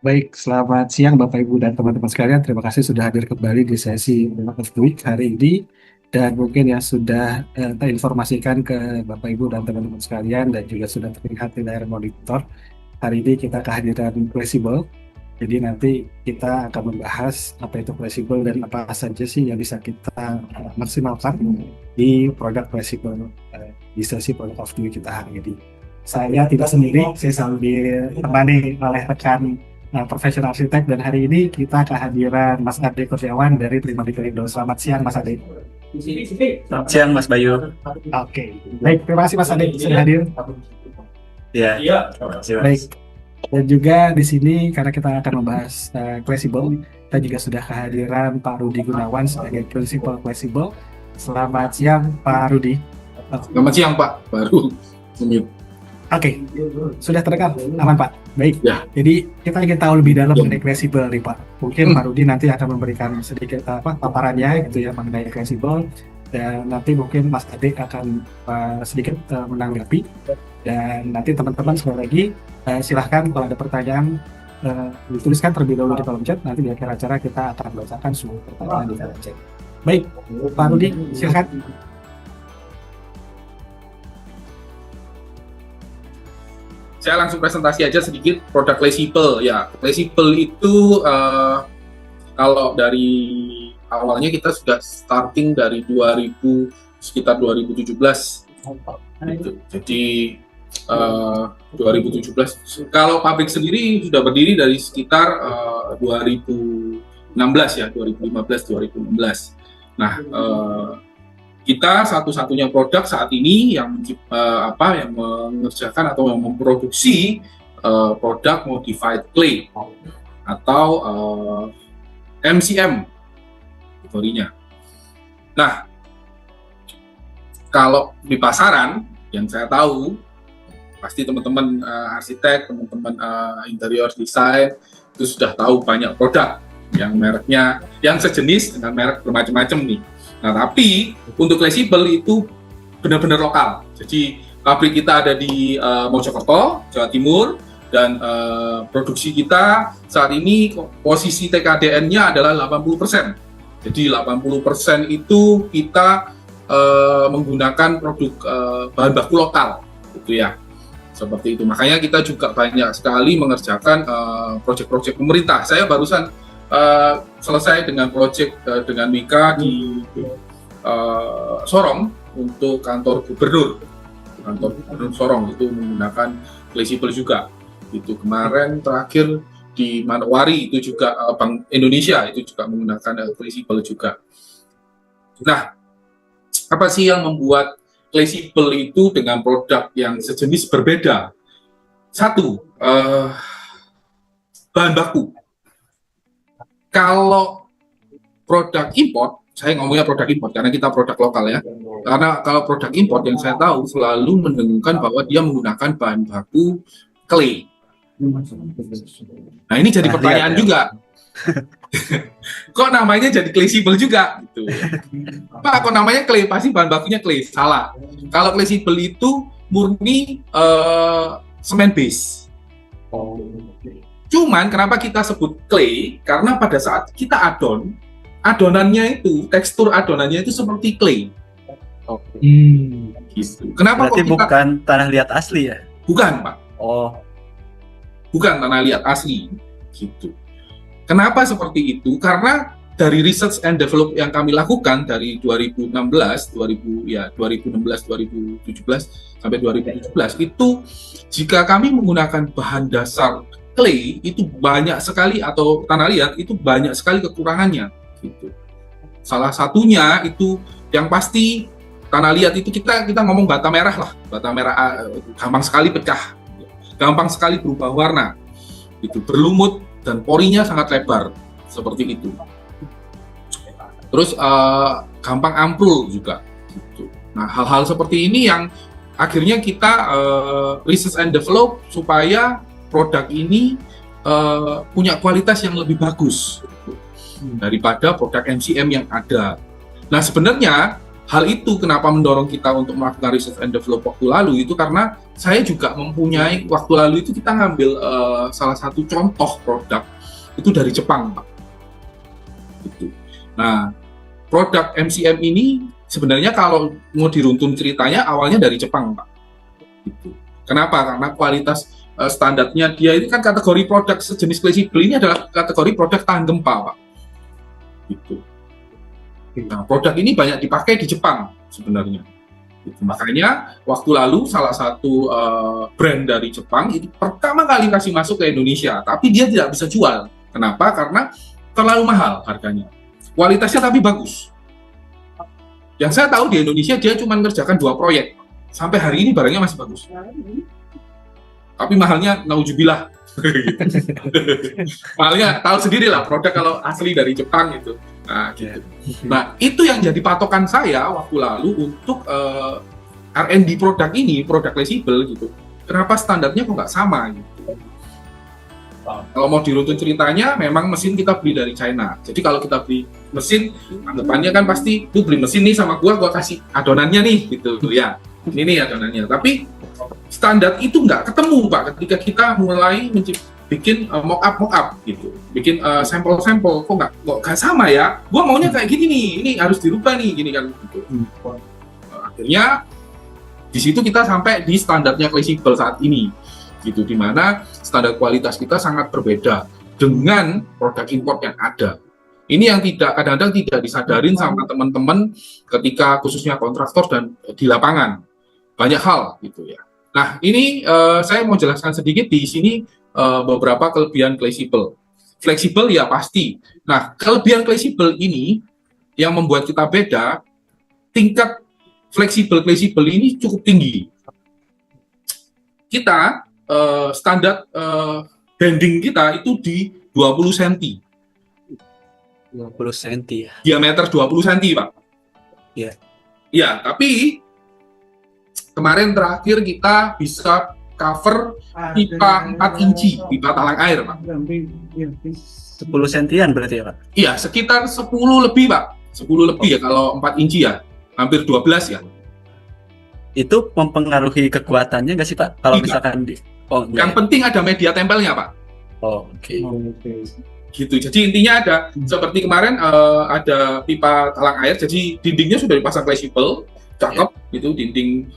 Baik, selamat siang Bapak Ibu dan teman-teman sekalian. Terima kasih sudah hadir kembali di sesi Remote of the Week hari ini. Dan mungkin ya sudah terinformasikan ke Bapak Ibu dan teman-teman sekalian dan juga sudah terlihat di layar monitor. Hari ini kita kehadiran Flexible. Jadi nanti kita akan membahas apa itu Flexible dan apa saja sih yang bisa kita maksimalkan di produk Flexible di sesi Product of the Week kita hari ini. Saya tidak sendiri, saya selalu ditemani oleh rekan profesional arsitek, dan hari ini kita kehadiran Mas Ade Kurniawan dari Trimadico Indo. Selamat siang Mas Ade. Selamat siang Mas Bayu. Oke, baik, terima kasih Mas Ade sudah hadir. Ya, terima kasih Mas. Baik, dan juga di sini karena kita akan membahas Flexible, kita juga sudah kehadiran Pak Rudi Gunawan sebagai Principal Flexible. Selamat siang Pak Rudi. Selamat siang Pak, baru menit. Oke, sudah terdengar aman Pak. Baik, Ya. Jadi kita ingin tahu lebih dalam mengenai Flexible nih Pak. Mungkin Pak Rudi nanti akan memberikan sedikit paparannya gitu ya mengenai Flexible, dan nanti mungkin Mas Ade akan sedikit menanggapi, dan nanti teman-teman sekali lagi silahkan kalau ada pertanyaan dituliskan terlebih dahulu di kolom chat. Nanti di akhir acara kita akan bacakan semua pertanyaan di kolom chat. Baik, Pak Rudi silahkan. Saya langsung presentasi aja sedikit produk Flexible. Ya, Flexible itu kalau dari awalnya kita sudah starting dari sekitar 2017. Gitu. Jadi 2017. Kalau pabrik sendiri sudah berdiri dari sekitar 2016 ya, 2015-2016. Nah, kita satu-satunya produk saat ini yang mengerjakan atau yang memproduksi produk modified clay atau MCM kategorinya. Nah, kalau di pasaran yang saya tahu pasti teman-teman arsitek, teman-teman interior design itu sudah tahu banyak produk yang mereknya yang sejenis dengan merek bermacam-macam nih. Nah, tapi untuk Flexible itu benar-benar lokal. Jadi pabrik kita ada di Mojokerto, Jawa Timur, dan produksi kita saat ini posisi TKDN-nya adalah 80%. Jadi 80% itu kita menggunakan produk bahan baku lokal, gitu ya. Seperti itu. Makanya kita juga banyak sekali mengerjakan proyek-proyek pemerintah. Saya barusan selesai dengan proyek dengan Mika di Sorong untuk kantor gubernur Sorong, itu menggunakan Flexible juga. Itu kemarin terakhir di Manokwari itu juga Bank Indonesia itu juga menggunakan Flexible juga. Nah, apa sih yang membuat Flexible itu dengan produk yang sejenis berbeda? Satu, bahan baku. Kalau produk import, saya ngomongnya produk import karena kita produk lokal ya. Karena kalau produk import yang saya tahu selalu mendengungkan bahwa dia menggunakan bahan baku clay. Nah, ini jadi pertanyaan juga. Kok namanya jadi Flexible juga gitu. Pak, kok namanya clay? Pasti bahan bakunya clay. Salah. Kalau Flexible itu murni semen base. Cuman kenapa kita sebut clay? Karena pada saat kita adonannya itu, tekstur adonannya itu seperti clay. Gitu. Kenapa Berarti kok kita... bukan tanah liat asli ya? Bukan, Pak. Oh, Bukan tanah liat asli. Gitu. Kenapa seperti itu? Karena dari research and develop yang kami lakukan dari 2016, 2017 sampai 2017 itu, jika kami menggunakan bahan dasar clay itu banyak sekali, atau tanah liat itu banyak sekali kekurangannya gitu. Salah satunya itu yang pasti tanah liat itu kita ngomong bata merah lah, bata merah gampang sekali pecah, gampang sekali berubah warna, itu berlumut dan porinya sangat lebar seperti itu. Terus gampang ambrol juga gitu. Nah, hal-hal seperti ini yang akhirnya kita research and develop supaya produk ini punya kualitas yang lebih bagus daripada produk MCM yang ada. Nah, sebenarnya hal itu kenapa mendorong kita untuk melakukan research and develop waktu lalu itu karena saya juga mempunyai waktu lalu itu kita ngambil salah satu contoh produk itu dari Jepang, Pak. Gitu. Nah, produk MCM ini sebenarnya kalau mau diruntun ceritanya awalnya dari Jepang, Pak. Gitu. Kenapa? Karena kualitas standarnya dia ini kan kategori produk sejenis fleksibel ini adalah kategori produk tahan gempa, Pak. Gitu. Nah, produk ini banyak dipakai di Jepang sebenarnya. Gitu. Makanya waktu lalu salah satu brand dari Jepang itu pertama kali kasih masuk ke Indonesia, tapi dia tidak bisa jual. Kenapa? Karena terlalu mahal harganya. Kualitasnya tapi bagus. Yang saya tahu di Indonesia dia cuma mengerjakan 2 proyek. Sampai hari ini barangnya masih bagus. Tapi mahalnya naujubillah. Mahalnya tahu sendiri lah produk kalau asli dari Jepang itu. Nah, gitu. Nah, itu yang jadi patokan saya waktu lalu untuk R&D produk ini, produk fleksibel gitu. Kenapa standarnya kok nggak sama gitu? Kalau mau diruntun ceritanya, memang mesin kita beli dari China. Jadi kalau kita beli mesin, anggapannya kan pasti, tuh beli mesin nih sama gua kasih adonannya nih, gitu ya. Ini nih adonannya. Tapi standar itu nggak ketemu, Pak, ketika kita mulai bikin mock-up gitu, bikin sampel-sampel, kok nggak sama ya? Gua maunya kayak gini nih, ini harus dirubah nih, gini kan. Gitu. Akhirnya di situ kita sampai di standarnya fleksibel saat ini. Gitu, di mana standar kualitas kita sangat berbeda dengan produk import yang ada. Ini yang kadang-kadang tidak disadarin sama teman-teman ketika khususnya kontraktor dan di lapangan. Banyak hal gitu ya. Nah, ini saya mau jelaskan sedikit di sini beberapa kelebihan fleksibel. Fleksibel ya pasti. Nah, kelebihan fleksibel ini yang membuat kita beda, tingkat fleksibel ini cukup tinggi. Kita standar bending kita itu di 20 cm. 20 cm ya. Diameter 20 cm, Pak. Iya. Iya, tapi kemarin terakhir kita bisa cover pipa 4 inci, pipa talang air, Pak. 10 sentian berarti ya, Pak? Iya, sekitar 10 lebih, Pak. 10 lebih ya kalau 4 inci ya. Hampir 12 ya. Itu mempengaruhi kekuatannya nggak sih, Pak? Kalau Tidak. misalkan Yang penting ada media tempelnya, Pak. Oh, oke. Gitu. Jadi intinya ada seperti kemarin ada pipa talang air, jadi dindingnya sudah dipasang fleksibel, cakep gitu, dinding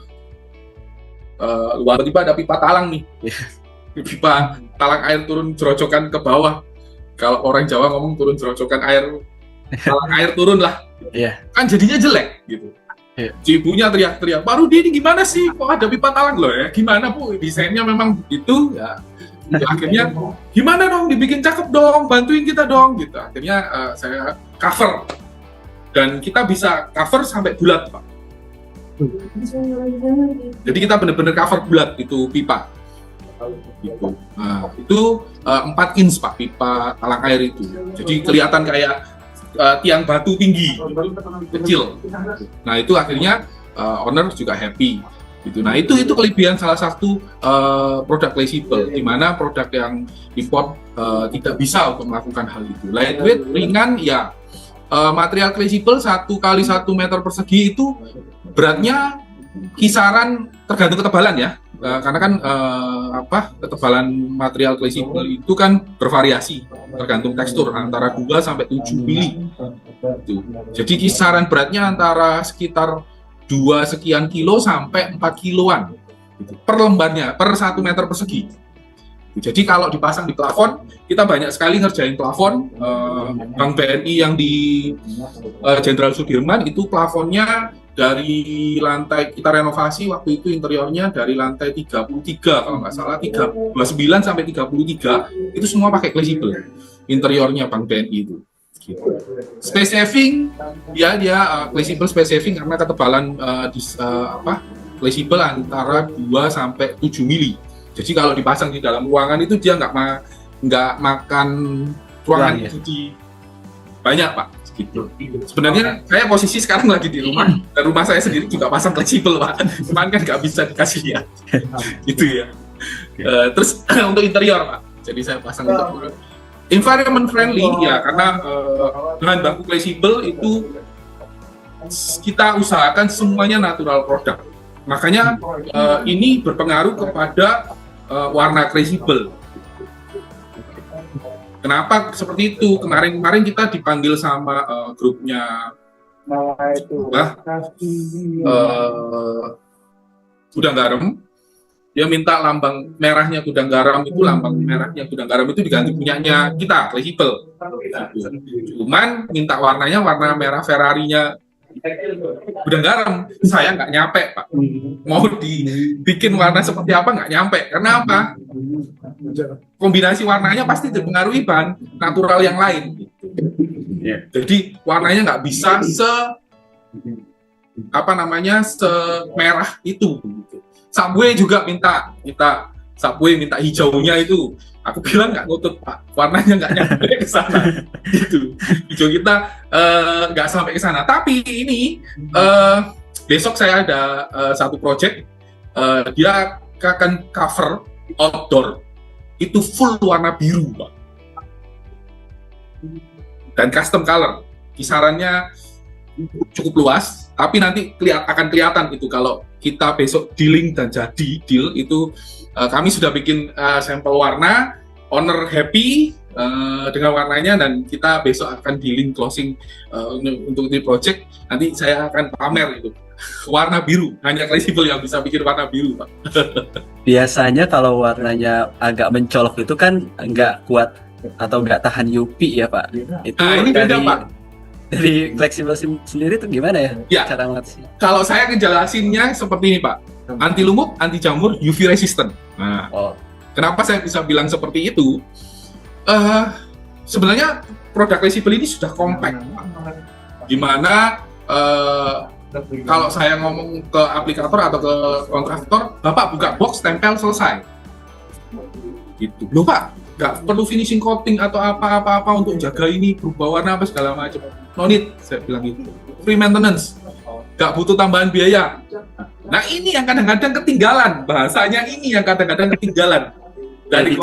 luar tiba ada pipa talang nih. Pipa talang air turun jerojokan ke bawah. Kalau orang Jawa ngomong turun jerojokan air, talang air turun lah. Iya. Kan jadinya jelek gitu. Si ibunya teriak-teriak, "Pak Rudi ini gimana sih? Kok ada pipa talang loh ya? Gimana Bu? Desainnya memang begitu ya." Akhirnya gimana dong, dibikin cakep dong, bantuin kita dong gitu. Akhirnya saya cover dan kita bisa cover sampai bulat, Pak. Jadi kita benar-benar cover bulat itu pipa gitu. Nah, itu 4 inch, Pak, pipa talang air itu. Jadi kelihatan kayak tiang batu tinggi kecil. Nah, itu akhirnya owner juga happy gitu. Nah, itu kelebihan salah satu produk fleksibel, di mana produk yang import tidak bisa untuk melakukan hal itu. Lightweight, ringan, ya material fleksibel 1 kali 1 meter persegi itu beratnya kisaran tergantung ketebalan ya. Karena kan ketebalan material fleksibel itu kan bervariasi tergantung tekstur antara 2 sampai 7 mili. Jadi kisaran beratnya antara sekitar 2 sekian kilo sampai 4 kiloan gitu, per lembarnya, per 1 meter persegi. Jadi kalau dipasang di plafon, kita banyak sekali ngerjain plafon. Bank BNI yang di Jenderal Sudirman itu plafonnya dari lantai, kita renovasi waktu itu interiornya dari lantai 33 kalau nggak salah, 29 sampai 33 itu semua pakai fleksibel interiornya Bank BNI itu. Gitu. Space saving ya, dia fleksibel space saving karena ketebalan fleksibel antara 2 sampai 7 mili. Jadi kalau dipasang di dalam ruangan itu dia nggak makan ruangan ya. Jadi banyak, Pak. Gitu. Sebenarnya saya posisi sekarang lagi di rumah, dan rumah saya sendiri juga pasang fleksibel, Pak. Cuman kan nggak bisa dikasih lihat. Gitu ya. Terus untuk interior, Pak. Jadi saya pasang untuk environment friendly ya, karena bahan baku fleksibel itu kita usahakan semuanya natural product. Makanya ini berpengaruh kepada warna crucible. Kenapa seperti itu? Kemarin kita dipanggil sama grupnya Gudang Garam. Dia minta lambang merahnya Gudang Garam itu, lambang merahnya Gudang Garam itu diganti punyanya kita, crucible. Cuman minta warnanya warna merah Ferrari-nya Gudang Garam. Saya nggak nyampe, Pak. Mau dibikin warna seperti apa nggak nyampe. Karena apa? Kombinasi warnanya pasti dipengaruhi bahan natural yang lain. Jadi warnanya nggak bisa semerah itu. Subway juga minta Subway minta hijaunya itu. Aku bilang nggak nutut, Pak, warnanya nggak nyampe ke sana. Gitu. Hijau kita nggak sampai ke sana. Tapi ini besok saya ada satu project, dia akan cover outdoor itu full warna biru, Pak. Dan custom color. Kisarannya cukup luas, tapi nanti akan kelihatan itu kalau kita besok dealing dan jadi deal itu. Kami sudah bikin sampel warna, owner happy dengan warnanya, dan kita besok akan dealing closing untuk di project. Nanti saya akan pamer itu warna biru, hanya crucible yang bisa bikin warna biru, Pak. Biasanya kalau warnanya agak mencolok itu kan nggak kuat atau nggak tahan UV ya, Pak. Itu Ini beda, Pak. Dari fleksibel sendiri itu gimana ya, Ya. cara mengatasi? Kalau saya ngejelasinnya seperti ini, Pak. Anti lumut, anti jamur, UV resistant. Nah, kenapa saya bisa bilang seperti itu? Sebenarnya produk crucible ini sudah compact, dimana kalau saya ngomong ke aplikator atau ke kontraktor, Bapak buka box, tempel, selesai. Gitu. Loh, Pak, nggak perlu finishing coating atau apa-apa untuk jaga ini berubah warna apa segala macam. No need, saya bilang gitu. Free maintenance, nggak butuh tambahan biaya. Nah, ini yang kadang-kadang ketinggalan, bahasanya ini yang kadang-kadang ketinggalan. Dari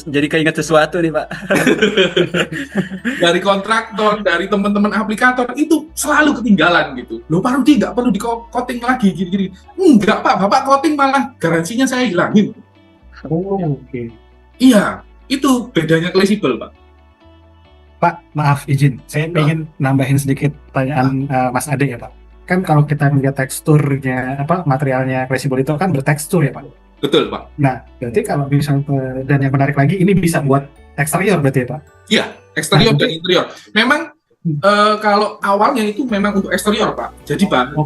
jadi keinget sesuatu nih, Pak. Dari kontraktor, dari teman-teman aplikator itu selalu ketinggalan gitu. Loh, Pak Rudi nggak perlu di coating lagi gini-gini. Enggak, Pak, Bapak coating malah garansinya saya hilangin. Oke. Iya, itu bedanya crucible, Pak. Pak, maaf izin, saya ingin nambahin sedikit pertanyaan Mas Ade ya, Pak. Kan kalau kita melihat teksturnya, materialnya crucible itu kan bertekstur ya, Pak. Betul, Pak. Nah, berarti kalau misalnya, dan yang menarik lagi, ini bisa buat eksterior berarti ya, Pak? Iya, eksterior dan interior. Memang kalau awalnya itu memang untuk eksterior, Pak. Jadi, Pak,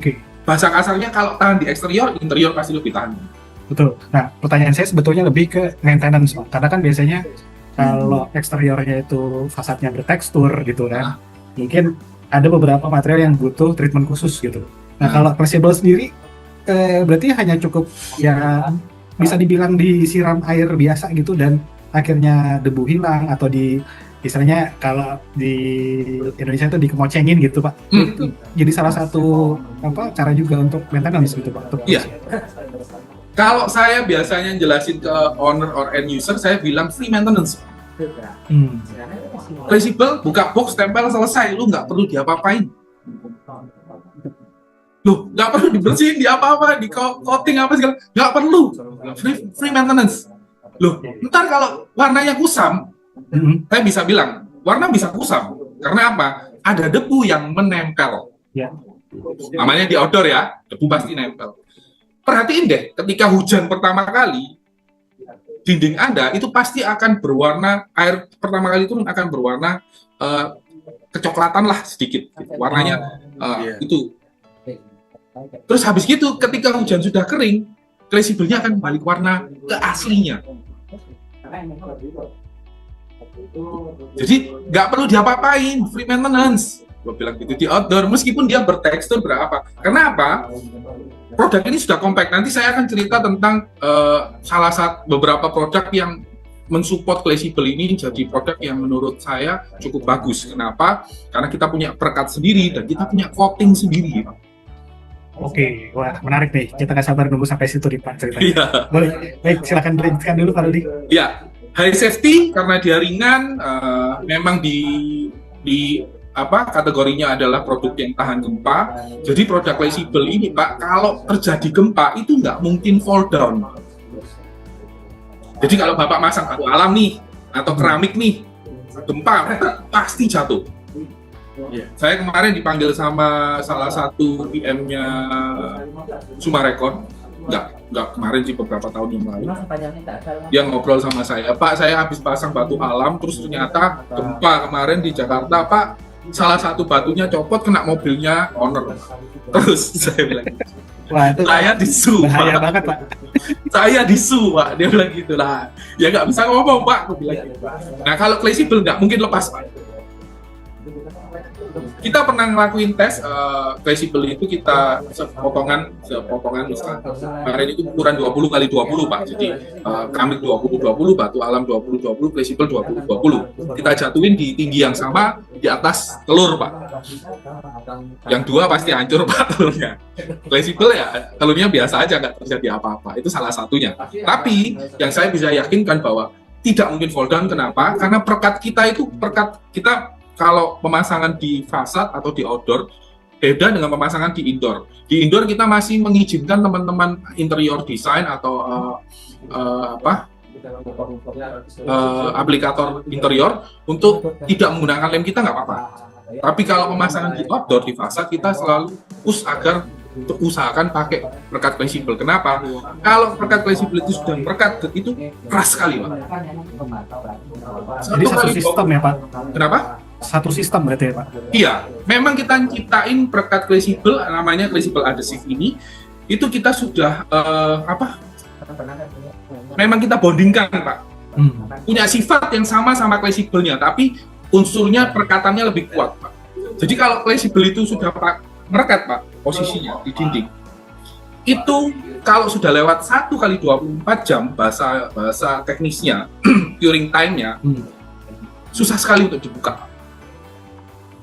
bahasa kasarnya kalau tahan di eksterior, interior pasti lebih tahan. Betul. Nah, pertanyaan saya sebetulnya lebih ke maintenance, Pak. Karena kan biasanya kalau eksteriornya itu fasadnya bertekstur gitu kan, mungkin ada beberapa material yang butuh treatment khusus gitu. Nah, kalau crucible sendiri berarti hanya cukup ya bisa dibilang disiram air biasa gitu dan akhirnya debu hilang, atau misalnya kalau di Indonesia itu dikemocengin gitu, Pak. Itu jadi salah satu cara juga untuk maintenance gitu, Pak. Iya. Kalau saya biasanya jelasin ke owner or end user, saya bilang free maintenance. Crucible, buka box, tempel, selesai. Lu nggak perlu diapa-apain. Loh, nggak perlu dibersihin, di coating apa segala. Nggak perlu. Free maintenance. Loh, ntar kalau warnanya kusam, saya bisa bilang, warna bisa kusam. Karena apa? Ada debu yang menempel. Namanya di outdoor ya, debu pasti nempel. Perhatiin deh, ketika hujan pertama kali, dinding Anda itu pasti akan berwarna, air pertama kali turun akan berwarna kecoklatan lah sedikit. Warnanya itu. Terus habis gitu, ketika hujan sudah kering, crucible-nya akan balik warna ke aslinya. Jadi nggak perlu diapa-apain, free maintenance. Gue bilang gitu di outdoor, meskipun dia bertekstur berapa. Kenapa? Produk ini sudah compact. Nanti saya akan cerita tentang salah satu beberapa produk yang mensupport crucible ini jadi produk yang menurut saya cukup bagus. Kenapa? Karena kita punya perekat sendiri dan kita punya coating sendiri. Oke, wah menarik nih. Kita nggak sabar nunggu sampai situ nih, Pak, ceritanya. Iya. Boleh, baik, silakan dilanjutkan dulu Pak Rudi. Ya, high safety karena dia ringan, memang di kategorinya adalah produk yang tahan gempa. Jadi produk fleksibel ini Pak, kalau terjadi gempa itu nggak mungkin fall down. Jadi kalau Bapak masang batu alam nih atau keramik nih, gempa pasti jatuh. Saya kemarin dipanggil sama salah satu PM-nya Sumarekon, nggak kemarin sih, beberapa tahun yang lalu. Dia ngobrol sama saya, Pak, saya habis pasang batu alam, terus ternyata gempa kemarin di Jakarta, Pak, salah satu batunya copot kena mobilnya owner. Terus saya bilang, Wah, itu saya disu, bahaya Pak. banget, Pak. Saya disu, Pak. Dia bilang gitu lah. Ya nggak bisa ngomong, Pak. Aku bilang gitu. Nah, kalau fleksibel nggak mungkin lepas, Pak. Kita pernah ngelakuin tes fleksibel itu, kita sepotongan misalnya kemarin itu ukuran 20 kali 20 Pak. Jadi keramik 20-20, batu alam 20-20, fleksibel 20-20. Kita jatuhin di tinggi yang sama di atas telur Pak. Yang dua pasti hancur Pak telurnya. Fleksibel ya telurnya biasa aja, nggak terjadi apa-apa. Itu salah satunya. Tapi yang saya bisa yakinkan bahwa tidak mungkin fall down. Kenapa? Karena perekat kita kalau pemasangan di fasad atau di outdoor beda dengan pemasangan di indoor. Di indoor kita masih mengizinkan teman-teman interior design atau aplikator interior untuk tidak menggunakan lem, kita nggak apa-apa. Tapi kalau pemasangan di outdoor, di fasad, kita selalu push agar untuk usahakan pakai perekat fleksibel. Kenapa? Kalau perekat fleksibel itu sudah merekat, itu keras sekali Pak. Jadi satu sistem ya, Pak? Kenapa? Satu sistem berarti ya, Pak? Iya, memang kita ciptain perekat fleksibel, namanya fleksibel adhesive ini, itu kita sudah memang kita bondingkan Pak. Punya sifat yang sama fleksibelnya, tapi unsurnya perekatannya lebih kuat Pak. Jadi kalau fleksibel itu sudah merekat Pak, posisinya di dinding, itu kalau sudah lewat 1 kali 24 jam, bahasa teknisnya, curing time-nya, susah sekali untuk dibuka.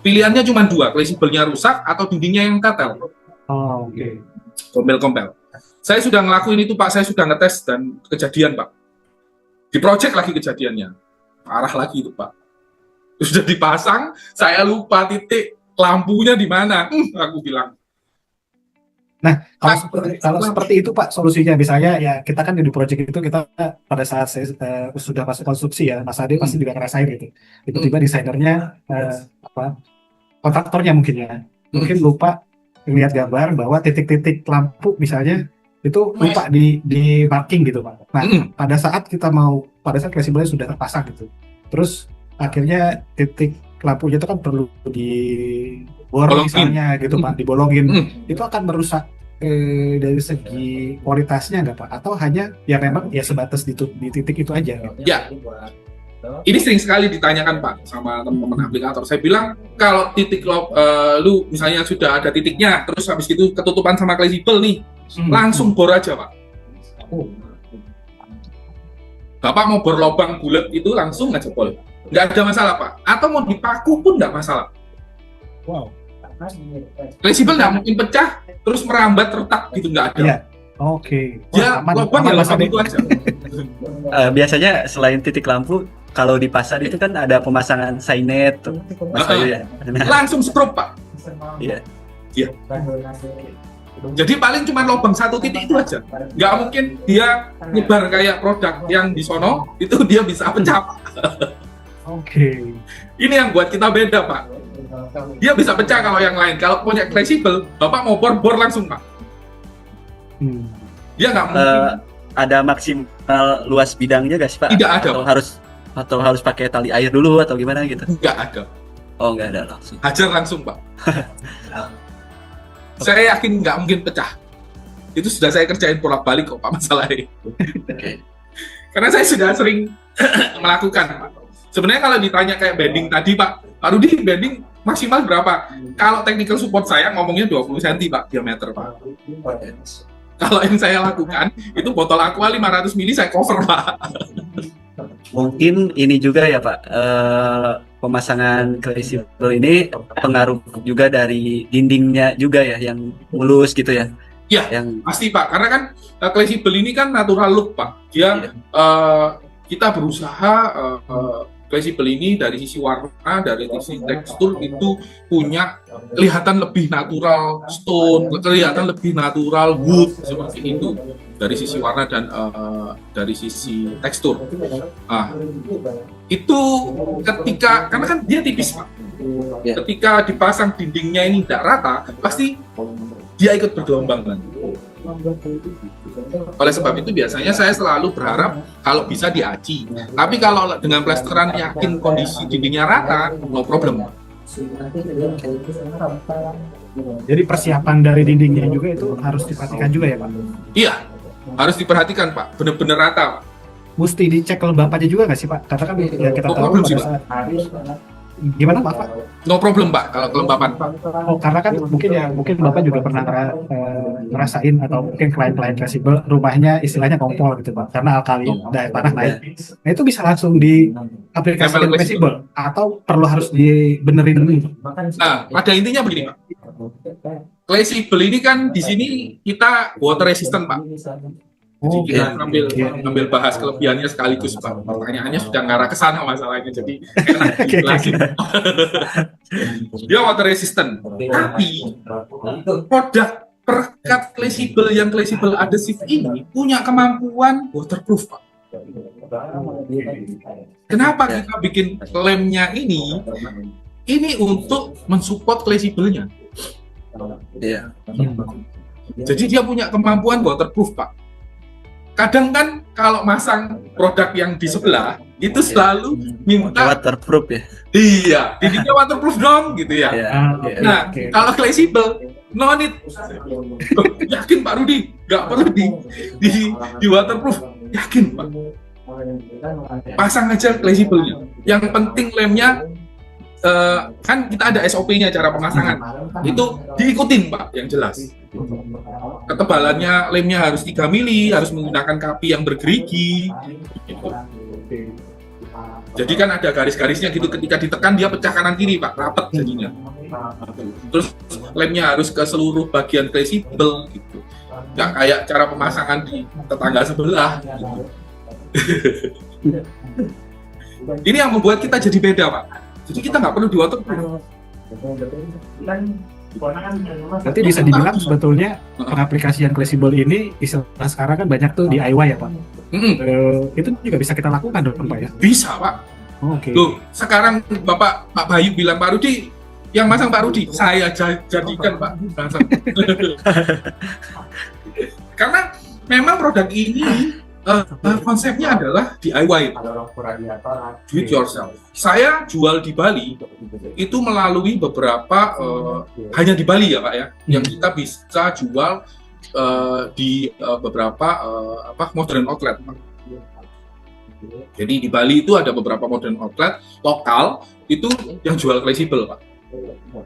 Pilihannya cuma 2, fleksibelnya rusak atau dindingnya yang katel. Oh, oke. Kompel-kompel. Saya sudah ngelakuin itu Pak, saya sudah ngetes dan kejadian Pak. Di project lagi kejadiannya. Parah lagi itu Pak. Sudah dipasang, saya lupa titik lampunya di mana. Aku bilang. Nah, kalau seperti itu Pak, solusinya misalnya ya kita kan di project itu kita pada saat sudah masuk konstruksi ya, Mas Ade pasti juga ngerasain gitu. Tiba-tiba desainernya kontraktornya mungkin lupa lihat gambar bahwa titik-titik lampu misalnya itu lupa di marking gitu Pak. Nah, pada saat fleksibelnya sudah terpasang gitu, terus akhirnya titik lampunya itu kan perlu dibor misalnya gitu Pak, dibolongin, itu akan merusak dari segi kualitasnya nggak Pak? Atau hanya ya memang ya sebatas di titik itu aja? Ya, ini sering sekali ditanyakan Pak sama teman-teman aplikator. Saya bilang kalau titik lu misalnya sudah ada titiknya, terus habis itu ketutupan sama fleksibel nih, langsung bor aja Pak. Bapak mau bor lubang bulat itu langsung aja bor. Nggak ada masalah Pak. Atau mau dipaku pun nggak masalah. Wow. Fleksibel nggak mungkin pecah, terus merambat retak gitu, nggak ada. Iya. Oke. Ya, lubang ya lubang itu aja. Biasanya selain titik lampu, kalau di pasar itu kan ada pemasangan signet tuh, Mas Bayu ya. Langsung skrup Pak. Iya. Jadi paling cuma lubang 1 titik itu aja. Nggak mungkin dia nyebar kayak produk yang di sono, itu dia bisa pecah Pak. Oke. Ini yang buat kita beda Pak. Dia bisa pecah kalau yang lain. Kalau punya fleksibel, Bapak mau bor langsung Pak. Dia nggak mungkin. Ada maksimal luas bidangnya nggak sih Pak? Tidak ada. Atau harus pakai tali air dulu atau gimana gitu? Nggak ada. Oh, nggak ada langsung. Hajar langsung Pak. Saya yakin nggak mungkin pecah. Itu sudah saya kerjain bolak-balik kok Pak masalahnya. Okay. Karena saya sudah sering melakukan Pak. Sebenarnya kalau ditanya kayak bending tadi Pak Rudi, bending maksimal berapa? Kalau technical support saya ngomongnya 20 cm Pak diameter Pak. Kalau yang saya lakukan itu botol aqua 500 ml saya cover Pak. Mungkin ini juga ya Pak, pemasangan fleksibel ini pengaruh juga dari dindingnya juga ya, yang mulus gitu ya? Iya, pasti Pak, karena kan fleksibel ini kan natural look Pak. Dia kita berusaha fleksibel ini dari sisi warna, dari sisi tekstur itu punya kelihatan lebih natural stone, kelihatan lebih natural wood seperti itu dari sisi warna dan dari sisi tekstur. Nah, itu ketika karena kan dia tipis Pak. Ya. Ketika dipasang dindingnya ini tidak rata, pasti dia ikut bergelombang kan. Oleh sebab itu biasanya saya selalu berharap kalau bisa diaci. Tapi kalau dengan plesteran yakin kondisi dindingnya rata, no problem. Jadi persiapan dari dindingnya juga itu harus diperhatikan juga ya Pak? Iya, harus diperhatikan Pak, benar-benar rata Pak. Mesti dicek kelembapannya juga nggak sih Pak? Karena kan ya kita No tahu problem pada sih, Pak. saat gimana Pak? No problem Pak, kalau kelembapan Pak. Oh, karena kan mungkin Bapak juga pernah ngerasain atau mungkin klien-klien fleksibel rumahnya istilahnya kompol gitu Pak, karena alkali daya tanah naik. Nah itu bisa langsung diaplikasikan Tempel fleksibel atau perlu harus dibenerin dulu? Nah, pada intinya begini Pak. Fleksibel ini kan di sini kita water resistant Pak. Jadi Oh, kita iya. ambil bahas kelebihannya sekaligus Pak. Pertanyaannya sudah ngarah ke sana masalahnya, jadi enak dijelasin. Dia water resistant. Tapi produk perekat fleksibel yang fleksibel adhesive ini punya kemampuan waterproof Pak. Kenapa kita bikin lemnya ini? Ini untuk mensupport fleksibelnya. Iya. Jadi dia punya kemampuan waterproof Pak. Kadang kan kalau masang produk yang di sebelah itu selalu minta Waterproof ya. iya dindingnya waterproof dong gitu ya. Iya. Nah Oke. kalau fleksibel no need. Yakin Pak Rudi nggak perlu di waterproof, yakin Pak, pasang aja fleksibelnya. Yang penting lemnya kan kita ada SOP-nya cara pemasangan itu diikutin Pak yang jelas. Ketebalannya lemnya harus 3 mili, harus menggunakan kapi yang bergerigi gitu. Jadi kan ada garis-garisnya gitu, ketika ditekan dia pecah kanan kiri Pak, rapat jadinya. Terus lemnya harus ke seluruh bagian fleksibel gitu, nggak kayak cara pemasangan di tetangga sebelah gitu. Ini yang membuat kita jadi beda Pak, jadi kita nggak perlu di waterproof. Nanti bisa dibilang sebetulnya pengaplikasian fleksibel ini istilah sekarang kan banyak tuh DIY ya Pak. Itu juga bisa kita lakukan dong Pak ya? Bisa Pak. Oke. Loh, sekarang Pak Bayu bilang Pak Rudi, yang masang Pak Rudi, saya jadikan Pak. Karena memang produk ini konsepnya adalah DIY, do it yourself. Saya jual di Bali itu melalui beberapa hanya di Bali ya Pak ya, yang kita bisa jual di beberapa modern outlet Pak. Jadi di Bali itu ada beberapa modern outlet lokal itu yang jual fleksibel Pak.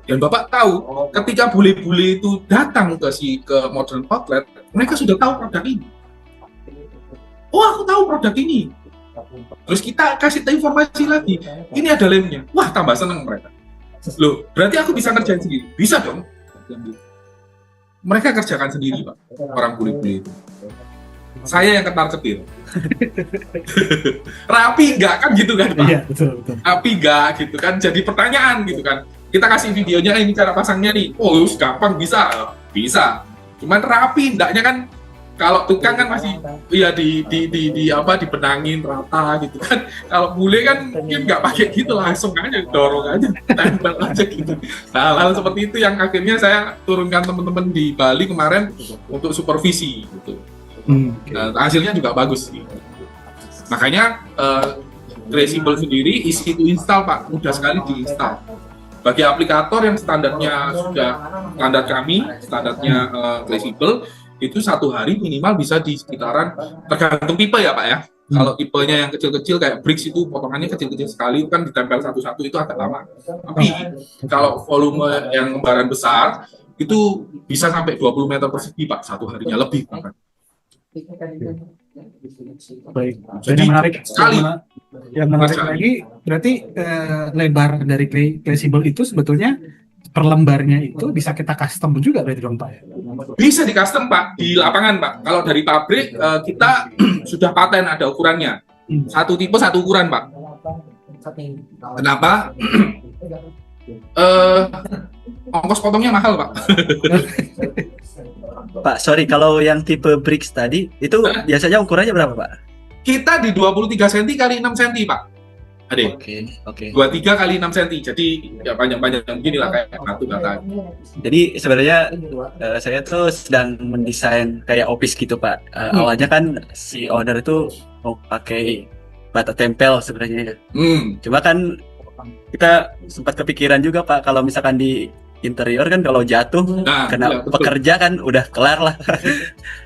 Dan Bapak tahu ketika bule-bule itu datang ke modern outlet, mereka sudah tahu produk ini. Oh, aku tahu produk ini. Terus kita kasih tahu informasi lagi. Ini ada lemnya. Wah, tambah seneng mereka. Loh, berarti aku bisa ngerjain sendiri? Bisa dong. Mereka kerjakan sendiri, Pak. Orang bule-bule itu. Saya yang ketar-ketir. Rapi nggak kan gitu kan, Pak? Iya, betul. Rapi nggak gitu kan? Jadi pertanyaan gitu kan. Kita kasih videonya, ini cara pasangnya nih. Oh, gampang, bisa. Bisa. Cuman rapi, enggaknya kan. Kalau tukang kan masih ya dibenangin rata gitu kan. Kalau bule kan mungkin nggak pakai gitu, langsung aja dorong aja, tempel aja gitu. Hal-hal seperti itu yang akhirnya saya turunkan teman-teman di Bali kemarin untuk supervisi gitu. Nah, hasilnya juga bagus sih. Makanya fleksibel sendiri easy to install Pak, mudah sekali diinstal. Bagi aplikator yang standarnya sudah standar kami, standarnya fleksibel, itu 1 hari minimal bisa di sekitaran, tergantung tipe ya Pak ya. Kalau tipenya yang kecil-kecil kayak bricks itu potongannya kecil-kecil sekali, kan ditempel satu-satu itu agak lama. Tapi kalau volume yang lembaran besar itu bisa sampai 20 meter persegi Pak, 1 harinya lebih bahkan. Baik. Dan Jadi yang menarik sekali. yang menarik lagi berarti lebar dari fleksibel itu sebetulnya per lembarnya itu bisa kita custom juga berarti dong Pak ya? Bisa di custom Pak, di lapangan Pak. Kalau dari pabrik kita sudah paten ada ukurannya. 1 tipe 1 ukuran Pak. Kenapa? Ongkos potongnya mahal, Pak. Pak, sorry, kalau yang tipe bricks tadi itu biasanya ukurannya berapa, Pak? Kita di 23 cm kali 6 cm, Pak. Adik. Oke. 23 kali 6 cm. Jadi ya panjang-panjang begini lah kayak batu bata. Jadi sebenarnya saya tuh sedang mendesain kayak office gitu, Pak. Awalnya kan si owner itu mau pakai bata tempel sebenarnya. Cuma kan kita sempat kepikiran juga, Pak, kalau misalkan di interior kan kalau jatuh kena iya, betul. pekerja kan udah kelar lah.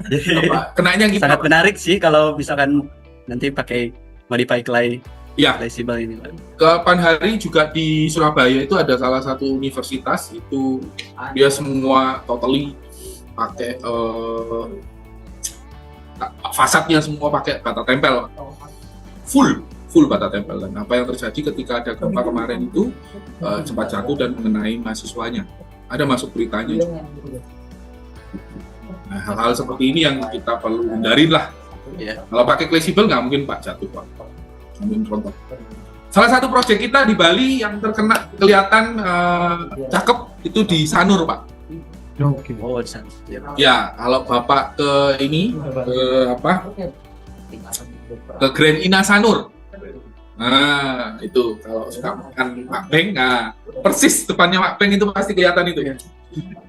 Jadi Kenanya gitu. sangat menarik sih kalau misalkan nanti pakai modify clay Ya, fleksibel ini, Pak. kapan hari juga di Surabaya itu ada salah satu universitas itu dia semua totally pakai fasadnya semua pakai bata tempel, full bata tempel. Dan apa yang terjadi ketika ada gempa kemarin itu sempat jatuh dan mengenai mahasiswanya, ada masuk beritanya juga. Nah, hal-hal seperti ini yang kita perlu hindarin lah. Iya. Kalau pakai fleksibel nggak mungkin Pak jatuh, Pak. Mungkin rontok. Salah satu proyek kita di Bali yang terkena kelihatan cakep itu di Sanur, Pak. Oke. Oh, di sana. Ya. Ya, kalau Bapak ke ini ke Grand Ina Sanur. Nah, itu kalau suka makan makbeng, nah persis depannya makbeng itu pasti kelihatan itu.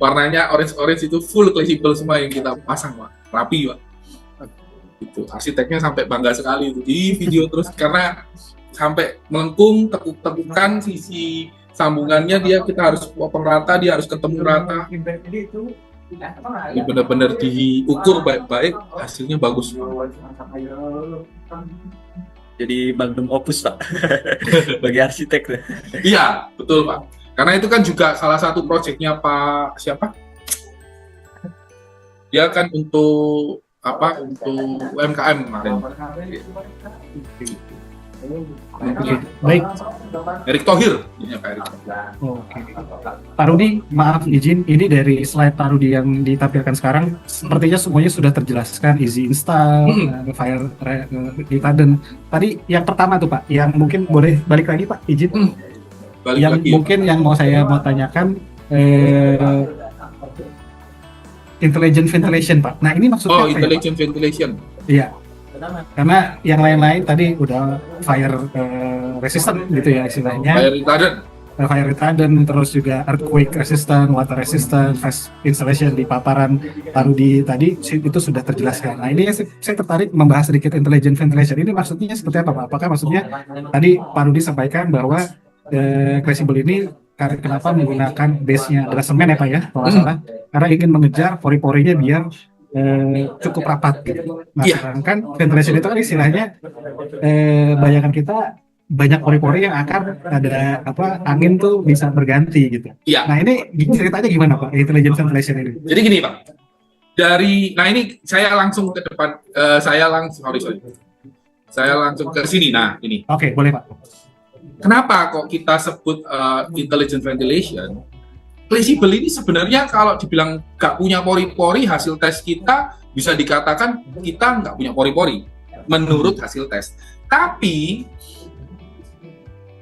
Warnanya orange itu full fleksibel semua yang kita pasang, Pak. Rapi, Pak. Itu arsiteknya sampai bangga sekali itu di video terus karena sampai melengkung tekuk-tekukan sisi sambungannya kita harus potong rata, dia harus ketemu rata. Ini benar-benar diukur baik-baik, hasilnya bagus. Jadi magnum opus, Pak. Bagi arsitek. Iya, betul, Pak. Karena itu kan juga salah satu proyeknya Pak siapa? Dia kan untuk UMKM kemarin. Baik. Erick Thohir, ini Pak Erick. Oke. Pak Rudi, maaf izin, ini dari slide Pak Rudi yang ditampilkan sekarang, sepertinya semuanya sudah terjelaskan, easy install, fire retardant. Tadi yang pertama tuh Pak, yang mungkin boleh balik lagi Pak, izin. Balik Yang lagi. mungkin yang saya mau tanyakan, intelligent ventilation Pak. Nah ini maksudnya apa ya, Pak? Intelligent ventilation. Iya. Karena yang lain-lain tadi udah fire resistant gitu ya istilahnya. Fire retardant. Fire retardant, terus juga earthquake resistant, water resistant, fast installation di paparan Pak Rudi tadi itu sudah terjelaskan. Nah ini saya tertarik membahas sedikit intelligent ventilation. Ini maksudnya seperti apa Pak? Apakah maksudnya tadi Pak Rudi sampaikan bahwa fleksibel ini kenapa menggunakan base-nya adalah semen ya Pak ya, kalau nggak salah, karena ingin mengejar pori-porinya biar cukup rapat gitu. Nah, sedangkan ventilation itu kan istilahnya bayangan kita banyak pori-pori yang akan ada angin tuh bisa berganti gitu. Iya. Nah ini ceritanya gimana Pak intelligent ventilation ini? Jadi gini Pak, nah ini saya langsung ke depan, saya langsung ke sini. Nah ini. Oke, boleh Pak. Kenapa kok kita sebut intelligent ventilation? Fleksibel ini sebenarnya kalau dibilang nggak punya pori-pori, hasil tes kita bisa dikatakan kita nggak punya pori-pori menurut hasil tes. Tapi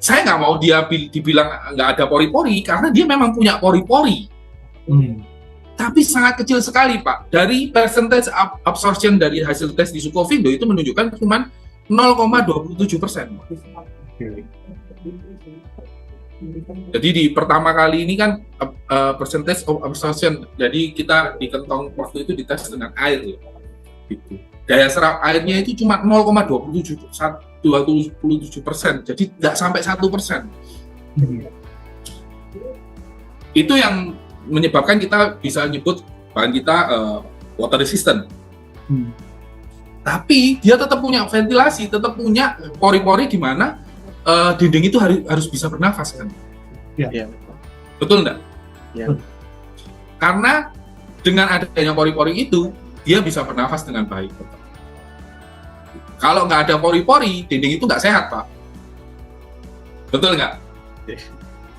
saya nggak mau dia dibilang nggak ada pori-pori karena dia memang punya pori-pori. Tapi sangat kecil sekali Pak. Dari percentage absorption dari hasil tes di Sukovindo itu menunjukkan cuma 0,27%. Jadi di pertama kali ini kan percentage of absorption, jadi kita di kantong waktu itu dites dengan air gitu. Daya serap airnya itu cuma 0,27%, jadi tidak sampai 1%. Itu yang menyebabkan kita bisa nyebut bahan kita water resistant. Tapi dia tetap punya ventilasi, tetap punya pori-pori di mana dinding itu harus bisa bernafas kan? Iya. Betul enggak? Iya. Karena dengan adanya pori-pori itu, dia bisa bernafas dengan baik. Kalau nggak ada pori-pori, dinding itu nggak sehat, Pak. Betul nggak?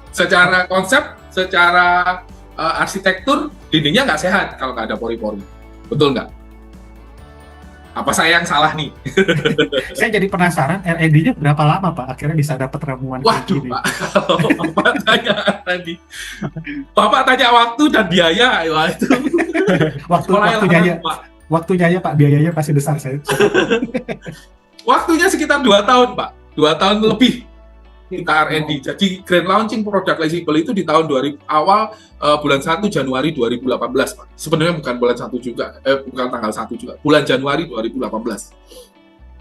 Secara konsep, secara arsitektur, dindingnya nggak sehat kalau nggak ada pori-pori. Betul nggak? Apa saya yang salah nih? Saya jadi penasaran R&D-nya berapa lama Pak akhirnya bisa dapat ramuan kayak Waduh, gini? Pak, kalau Bapak tanya tadi, Bapak tanya waktu dan biaya, wah itu mulai Waktunya Pak. waktunya ya Pak, biayanya pasti besar saya. Waktunya sekitar 2 tahun, Pak. 2 tahun lebih kita R&D. Jadi grand launching produk fleksibel itu di tahun 2000 awal bulan 1 Januari 2018, Pak. Sebenarnya bukan bulan 1 juga, bukan tanggal 1 juga. Bulan Januari 2018.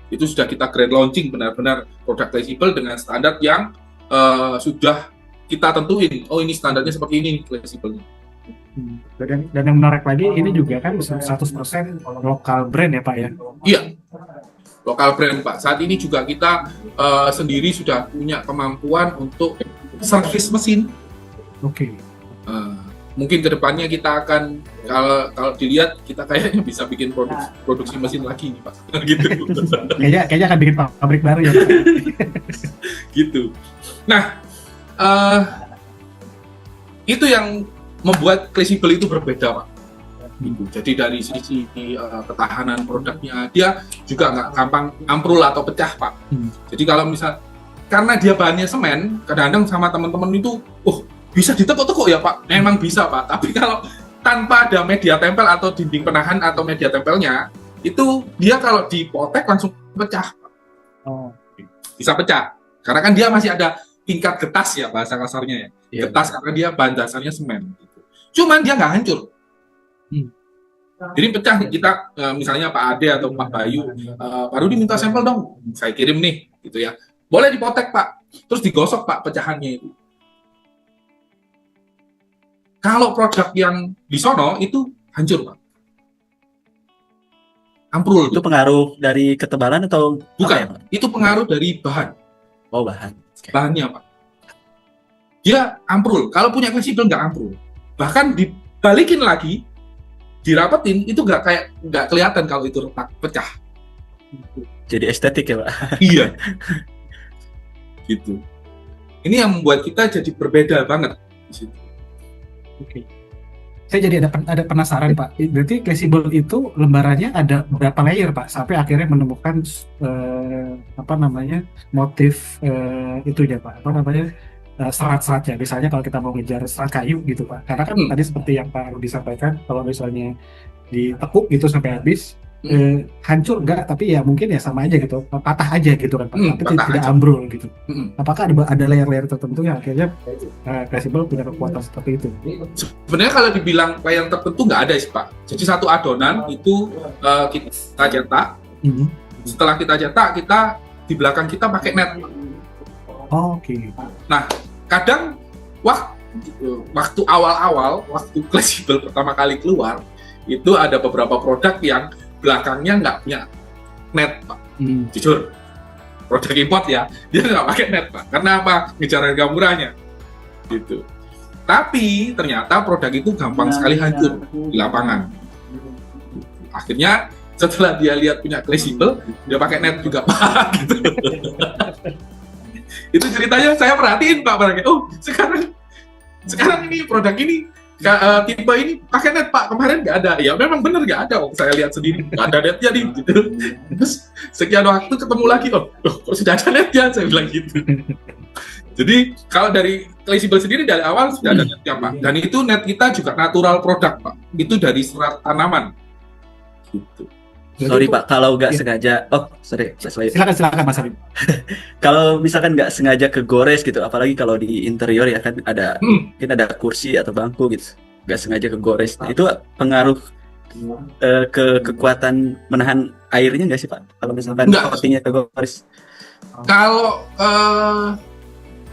Itu sudah kita grand launching benar-benar produk fleksibel dengan standar yang sudah kita tentuin. Oh, ini standarnya seperti ini fleksibelnya. Dan yang menarik lagi ini juga kan 100% lokal brand ya Pak ya. Iya. Lokal brand, Pak. Saat ini juga kita sendiri sudah punya kemampuan untuk servis mesin. Oke. Mungkin kedepannya kita akan kalau dilihat kita kayaknya bisa bikin produksi mesin lagi nih, Pak. Gitu. Kayaknya akan bikin pabrik baru ya Pak. Gitu. Nah, itu yang membuat fleksibel itu berbeda, Pak. Gitu. Jadi dari sisi ketahanan produknya, dia juga nggak gampang ambrol atau pecah, Pak. Jadi kalau misal karena dia bahannya semen, kadang-kadang sama teman-teman itu, bisa ditekuk-tekuk ya Pak. Memang bisa, Pak. Tapi kalau tanpa ada media tempel atau dinding penahan atau media tempelnya, itu dia kalau dipotek langsung pecah, Pak. Oh. Bisa pecah. Karena kan dia masih ada tingkat getas ya bahasa kasarnya ya. Iya. Getas karena dia bahan dasarnya semen. Gitu. Cuman dia nggak hancur. Jadi pecah kita misalnya Pak Ade atau Pak Bayu, Pak Rudi minta sampel dong, saya kirim nih, gitu ya. Boleh dipotek Pak, terus digosok Pak pecahannya itu. Kalau produk yang di sono itu hancur Pak, ambrul. Itu pengaruh dari ketebalan atau Bukan, apa ya, Pak? itu pengaruh dari bahan, Oh, bahan. Oke. bahannya Pak. Dia ambrul. Kalau punya fleksibel nggak ambrul. Bahkan dibalikin lagi, dirapetin itu nggak kelihatan kalau itu retak pecah. Jadi estetik ya, Pak. Iya. Gitu. Ini yang membuat kita jadi berbeda banget di situ. Oke. Saya jadi ada penasaran Pak. Berarti fleksibel itu lembarannya ada berapa layer Pak sampai akhirnya menemukan motif itu ya Pak. Serat-seratnya. Misalnya kalau kita mau ngejar serat kayu gitu Pak. Karena kan tadi seperti yang Pak Rudi sampaikan, kalau misalnya ditekuk gitu sampai habis, hancur enggak, tapi ya mungkin ya sama aja gitu, patah aja gitu kan Pak. Tapi tidak ambrul gitu. Apakah ada layer-layer tertentu yang akhirnya fleksibel punya kekuatan seperti itu? Sebenarnya kalau dibilang layer tertentu nggak ada sih Pak. Jadi satu adonan itu kita cetak. Setelah kita cetak, kita di belakang kita pakai net. Oke. Nah, kadang waktu awal-awal, waktu fleksibel pertama kali keluar, itu ada beberapa produk yang belakangnya nggak punya net, Pak. Jujur, produk import ya, dia nggak pakai net, Pak. Karena apa? Ngejar harga murahnya, gitu. Tapi ternyata produk itu gampang sekali hancur di lapangan. Akhirnya setelah dia lihat punya fleksibel, dia pakai net juga, Pak. Gitu. Itu ceritanya saya perhatiin Pak barangnya. Oh, sekarang ini produk ini tipe ini pakai net Pak, kemarin nggak ada. Ya memang bener nggak ada. Saya lihat sendiri nggak ada netnya nih. Gitu. Terus sekian waktu ketemu lagi, kok sudah ada netnya, saya bilang gitu. Jadi kalau dari fleksibel sendiri dari awal sudah ada netnya Pak. Dan itu net kita juga natural produk Pak. Itu dari serat tanaman. Gitu. Sorry Pak, kalau nggak sengaja, Silakan Mas Arif. Kalau misalkan nggak sengaja kegores gitu, apalagi kalau di interior ya kan mungkin ada kursi atau bangku gitu, nggak sengaja kegores, itu pengaruh ke kekuatan menahan airnya nggak sih Pak? Kalau misalkan coatingnya kegores? Kalau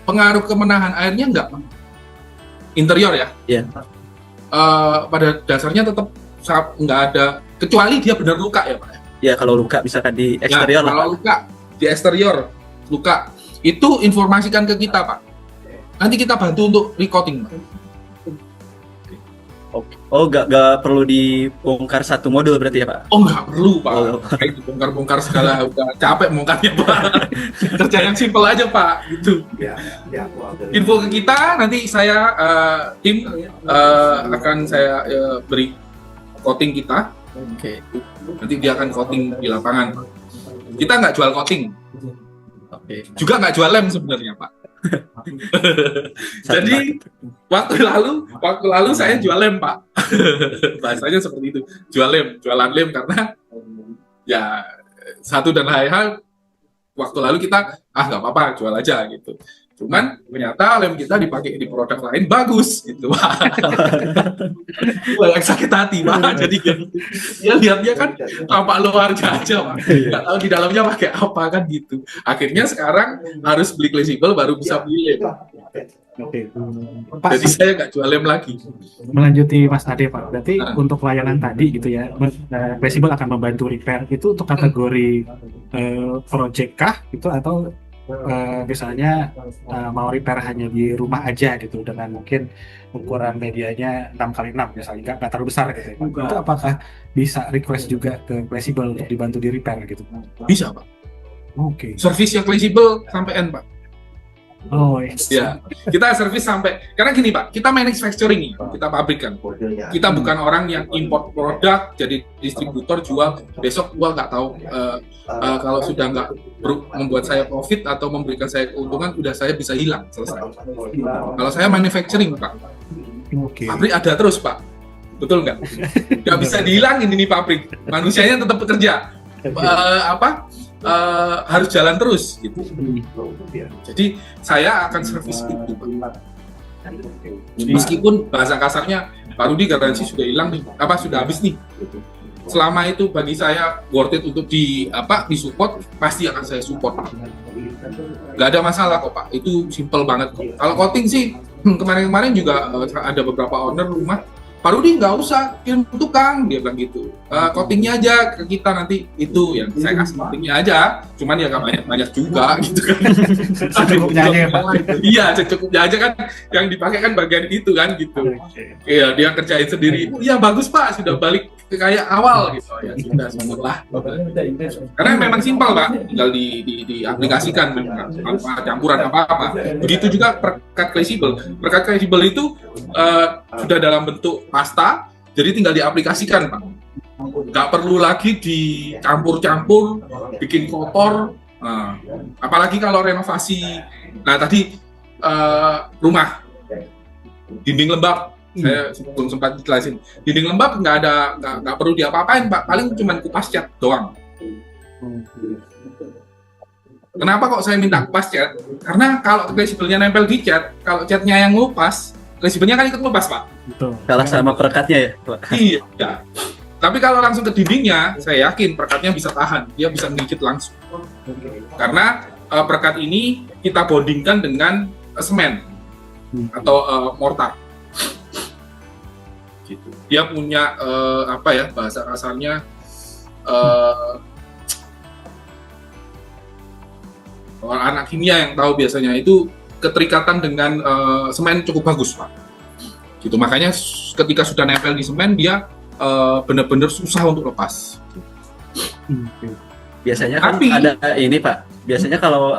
pengaruh kemenahan airnya enggak, Pak. Interior ya? Iya. Pada dasarnya tetap nggak ada, kecuali dia benar luka ya Pak. Ya kalau luka misalkan di eksterior Ya, kalau luka di eksterior, luka itu informasikan ke kita Pak. Nanti kita bantu untuk recoating Pak. Oh, nggak perlu dibongkar satu modul berarti ya Pak? Oh nggak perlu Pak. Oh. Kayak dibongkar-bongkar segala, udah capek bongkarnya Pak. Kerja yang simple aja Pak, gitu. Info ke kita, nanti saya tim akan saya beri coating kita Oke. Nanti dia akan coating di lapangan. Kita nggak jual coating, Oke. juga nggak jual lem sebenarnya Pak. Jadi waktu lalu saya jual lem Pak. Bahasanya seperti itu, jualan lem karena ya satu dan lain hal. Waktu lalu kita nggak apa-apa jual aja gitu. Cuman ternyata lem kita dipakai di produk lain bagus gitu Pak. Banyak sakit hati Pak. Jadi ya lihatnya kan tampak luarnya aja Pak. Nggak tahu di dalamnya pakai apa kan gitu. Akhirnya sekarang harus beli fleksibel baru bisa beli lem. Oke. Pak, Jadi saya nggak jual lem lagi. melanjuti Mas Ade Pak. Berarti untuk layanan tadi gitu ya, Fleksibel akan membantu repair itu untuk kategori project kah gitu atau misalnya mau repair hanya di rumah aja gitu dengan mungkin ukuran medianya 6x6 misalnya nggak terlalu besar gitu ya. Itu apakah bisa request juga ke Fleksibel untuk dibantu di repair gitu? Bisa Pak. Oke. Servis yang fleksibel sampai N Pak. Oh yes. Ya, kita servis sampai karena gini Pak, kita manufacturing nih, kita pabrikan. Kita bukan orang yang import produk, jadi distributor jual. Besok gua nggak tahu kalau sudah nggak membuat saya profit atau memberikan saya keuntungan, udah saya bisa hilang selesai. Kalau saya manufacturing Pak, Oke. pabrik ada terus Pak, betul nggak? Nggak bisa dihilangin ini pabrik, manusianya tetap bekerja. Harus jalan terus gitu. Jadi saya akan servis itu Pak. Meskipun bahasa kasarnya Pak Rudi garansi sudah hilang nih, sudah habis nih. Selama itu bagi saya worth it untuk disupport, pasti akan saya support. Nggak ada masalah kok Pak, itu simple banget kok. Kalau coating sih kemarin-kemarin juga ada beberapa owner rumah, Pak Rudi nggak usah kirim tukang, dia bilang gitu. Coatingnya aja ke kita nanti itu yang saya kasih coatingnya aja. Cuman ya nggak banyak juga gitu kan. Secukupnya aja ya Pak. Iya, secukupnya aja kan yang dipakai kan bagian itu kan gitu. Iya, dia kerjain sendiri. Iya bagus Pak, sudah balik ke kayak awal gitu. Ya sudah semula. Karena memang simpel Pak, tinggal diaplikasikan tanpa campuran apa-apa. Begitu juga perekat fleksibel. Perekat fleksibel itu sudah dalam bentuk pasta, jadi tinggal diaplikasikan Pak. Nggak perlu lagi dicampur-campur, bikin kotor. Nah, apalagi kalau renovasi. Nah tadi rumah dinding lembab, saya belum sempat jelasin. Dinding lembab nggak perlu diapa-apain Pak, paling cuma kupas cat doang. Kenapa kok saya minta kupas cat? Karena kalau fleksibelnya nempel di cat, kalau catnya yang ngupas, fleksibelnya kan ikut ngupas Pak. Betul. Kalah sama perekatnya ya Pak. Iya. Tapi kalau langsung ke dindingnya, saya yakin perekatnya bisa tahan, dia bisa menggigit langsung. Karena perekat ini kita bondingkan dengan semen atau mortar. Gitu. Dia punya bahasa kasarnya anak kimia yang tahu biasanya itu keterikatan dengan semen cukup bagus Pak. Gitu. Makanya ketika sudah nempel di semen dia benar-benar susah untuk lepas. Biasanya kan ada ini Pak. Biasanya kalau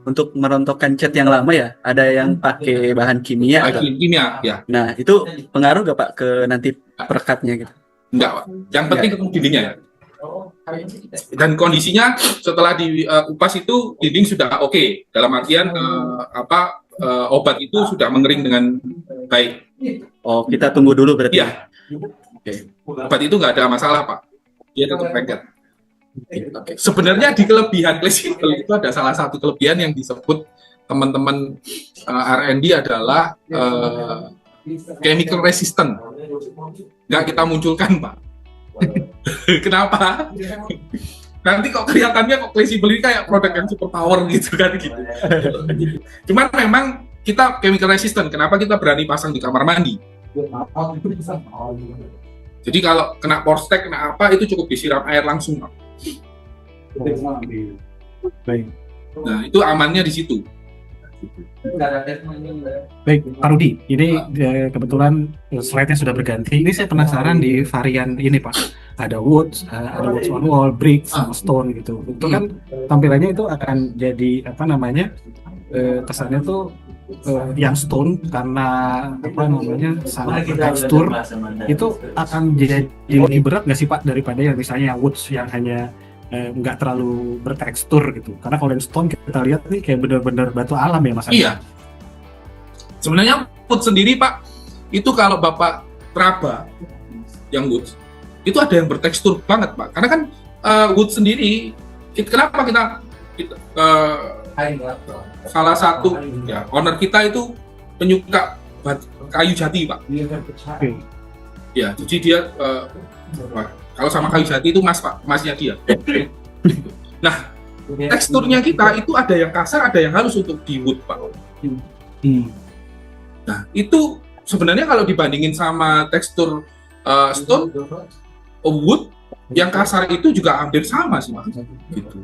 untuk merontokkan cat yang lama ya, ada yang pakai bahan kimia. Kimia, ya. Nah, itu pengaruh nggak Pak ke nanti perekatnya gitu? Enggak, Pak. Yang penting ketemu dindingnya ya. Dan kondisinya setelah dikupas itu dinding sudah oke. Dalam artian obat itu sudah mengering dengan baik. Oh, kita tunggu dulu berarti. Iya. Oke. Obat itu nggak ada masalah Pak. Dia tetap lengket. Sebenarnya di kelebihan fleksibel itu ada salah satu kelebihan yang disebut teman-teman R&D adalah chemical resistant. Nggak kita munculkan Pak. Kenapa? Nanti kok kelihatannya kok fleksibel ini kayak produk yang super power gitu kan gitu. Cuman memang kita chemical resistant. Kenapa kita berani pasang di kamar mandi? Jadi kalau kena porstek, kena apa itu cukup disiram air langsung Pak. Baik. Nah itu amannya di situ. Baik, Pak Rudi, ini kebetulan slide-nya sudah berganti. Ini saya penasaran di varian ini Pak. Ada woods on wall, bricks, sama stone gitu. Itu kan tampilannya itu akan jadi kesannya tuh yang stone karena apa namanya sangat bertekstur itu akan jadi lebih berat nggak sih Pak daripada yang misalnya yang woods yang hanya nggak terlalu bertekstur gitu? Karena kalau yang stone kita lihat nih kayak benar-benar batu alam ya Mas. Iya. Sebenarnya wood sendiri Pak, itu kalau Bapak raba yang wood, itu ada yang bertekstur banget Pak. Karena kan wood sendiri, kenapa kita salah satu ya owner kita itu penyuka kayu jati Pak. Oke. Ya, jadi dia kalau sama kayu jati itu mas Pak, masnya dia. Nah, teksturnya kita itu ada yang kasar, ada yang halus untuk di wood Pak. Nah, itu sebenarnya kalau dibandingin sama tekstur stone, wood yang kasar itu juga hampir sama sih Mas. Gitu.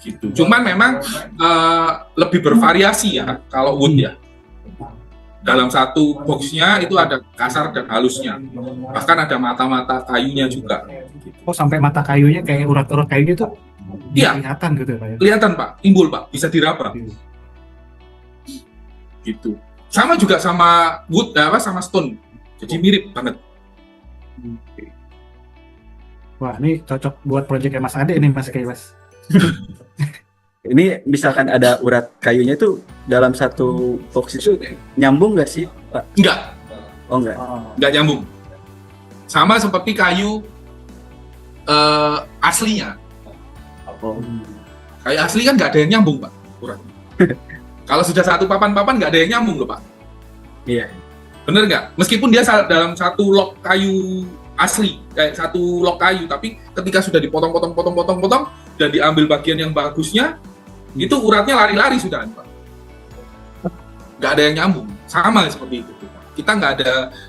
Gitu. Cuman memang lebih bervariasi ya kalau wood ya. Dalam satu boxnya itu ada kasar dan halusnya. Bahkan ada mata-mata kayunya juga. Oh sampai mata kayunya kayak urat-urat kayunya tuh Iya. kelihatan gitu ya Pak ya? Kelihatan Pak, timbul Pak, bisa diraba. Gitu. Sama juga sama wood, sama stone. Jadi mirip banget. Wah ini cocok buat proyeknya Mas Ade nih Mas kayak Mas. Ini misalkan ada urat kayunya itu dalam satu box itu nyambung nggak sih Pak? Enggak, Oh enggak. enggak nyambung. Sama seperti kayu aslinya. Oh. Kayu asli kan nggak ada yang nyambung Pak uratnya. Kalau sudah satu papan-papan nggak ada yang nyambung loh Pak. Iya. Bener nggak? Meskipun dia dalam satu log kayu asli, kayak satu log kayu, tapi ketika sudah dipotong-potong dan diambil bagian yang bagusnya, itu uratnya lari-lari sudah Pak. Nggak ada yang nyambung. Sama seperti itu. Kita nggak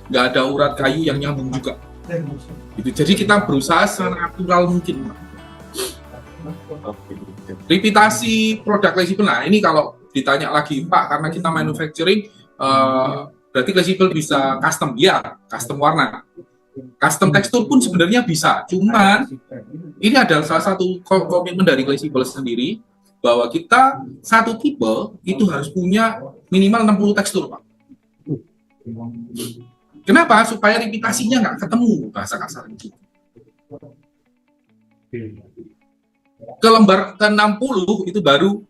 ada urat kayu yang nyambung juga. Gitu. Jadi kita berusaha senatural mungkin. Reputasi produk Classable, nah ini kalau ditanya lagi Pak, karena kita manufacturing, berarti Classable bisa custom, ya custom warna, custom tekstur pun sebenarnya bisa. Cuman ini adalah salah satu komitmen dari Classable sendiri, bahwa kita satu tipe itu harus punya minimal 60 tekstur Pak. Kenapa? Supaya reputasinya nggak ketemu, bahasa kasar itu. Ke lembar ke-60 itu baru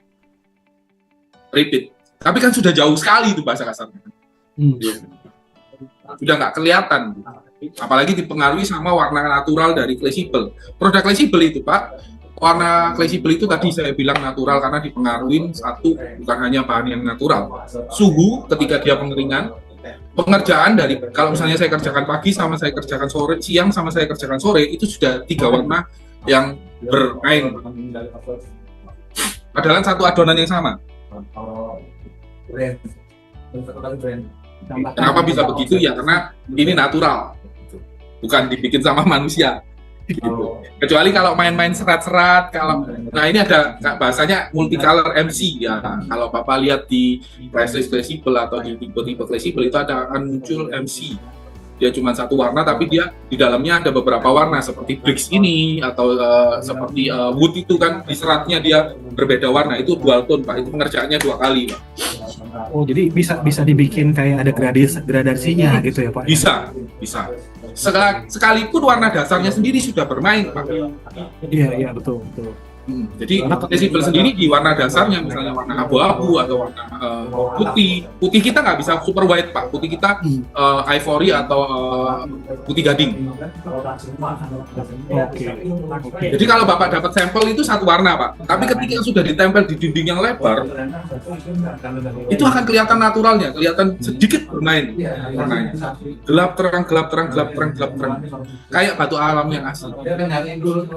repeat. Tapi kan sudah jauh sekali itu bahasa kasarnya. Sudah nggak kelihatan. Apalagi dipengaruhi sama warna natural dari Classable. Produk Classable itu Pak, warna Classable itu tadi saya bilang natural karena dipengaruhi satu, bukan hanya bahan yang natural. Suhu ketika dia pengeringan, pengerjaan dari, kalau misalnya saya kerjakan pagi sama saya kerjakan sore, siang sama saya kerjakan sore, itu sudah 3 warna yang bermain. Padahal satu adonan yang sama. Kenapa bisa begitu? Ya karena ini natural, bukan dibikin sama manusia. Gitu. Kecuali kalau main-main serat-serat, kalau nah ini ada bahasanya multicolor MC ya. Kalau Bapak lihat di priceless Classable atau di tipe-tipe Classable itu akan muncul MC. Dia cuma satu warna tapi dia di dalamnya ada beberapa warna seperti bricks ini atau seperti wood itu kan di seratnya dia berbeda warna, itu dual tone Pak, itu pengerjaannya 2 kali Pak. Oh jadi bisa dibikin kayak ada gradasinya gitu ya Pak? Bisa. Sekalipun warna dasarnya sendiri sudah bermain Pak. Iya betul. Jadi Classable sendiri di warna dasarnya misalnya warna abu-abu atau warna putih kita nggak bisa super white Pak, putih kita ivory atau putih gading. Oke. Jadi kalau Bapak dapat sampel itu satu warna Pak, tapi ketika sudah ditempel di dinding yang lebar, itu akan kelihatan naturalnya, kelihatan sedikit bermain warnanya. Gelap terang, kayak batu alam yang asli.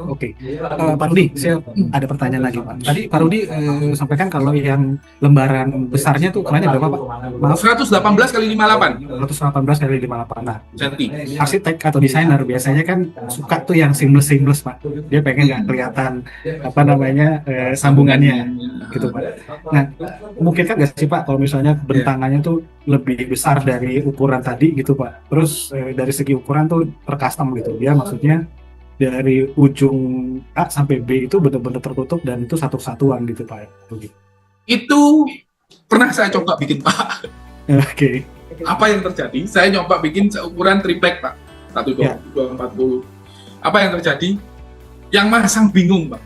Oke. Pak Rudi, saya ada pertanyaan lagi Pak. Tadi Pak Rudi sampaikan kalau yang lembaran besarnya tuh ukurannya berapa Pak? Maaf. 118 kali 58 118 kali 58. Nah, cm. arsitek atau desainer biasanya kan suka tuh yang seamless Pak. Dia pengen nggak kelihatan apa namanya sambungannya gitu Pak. Nah, mungkin kan nggak sih Pak kalau misalnya bentangannya tuh lebih besar dari ukuran tadi gitu Pak. Terus dari segi ukuran tuh per custom gitu. Dia maksudnya dari ujung A sampai B itu benar-benar tertutup dan itu satu kesatuan gitu Pak. Itu Pernah saya coba bikin, Pak. Oke. Apa yang terjadi? Saya coba bikin seukuran triplek, Pak. 120 240. Apa yang terjadi? Yang masang bingung, Pak.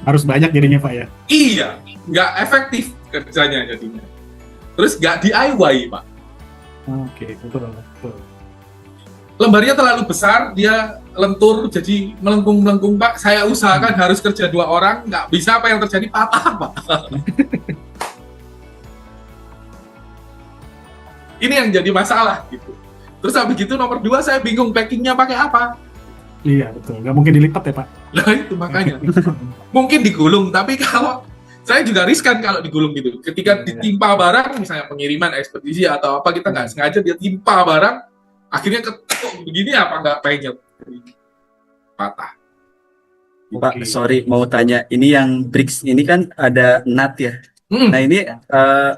Harus banyak jadinya Pak ya. Iya, nggak efektif kerjanya jadinya. Terus nggak DIY, Pak. Oke, betul. Lembarnya terlalu besar, dia lentur, jadi melengkung-melengkung, Pak. Saya usahakan harus kerja 2 orang, nggak bisa, apa yang terjadi? Patah, Pak. Ini yang jadi masalah, gitu. Terus habis gitu nomor 2, saya bingung packingnya pakai apa. Iya betul, nggak mungkin dilipat ya Pak. Nah itu makanya. Mungkin digulung, tapi kalau saya juga riskan kalau digulung gitu. Ketika ditimpa barang, misalnya pengiriman, ekspedisi atau apa, kita nggak sengaja dia timpa barang, akhirnya ketuk begini apa nggak penyet, patah. Pak, sorry mau tanya, ini yang bricks ini kan ada nut ya. Nah ini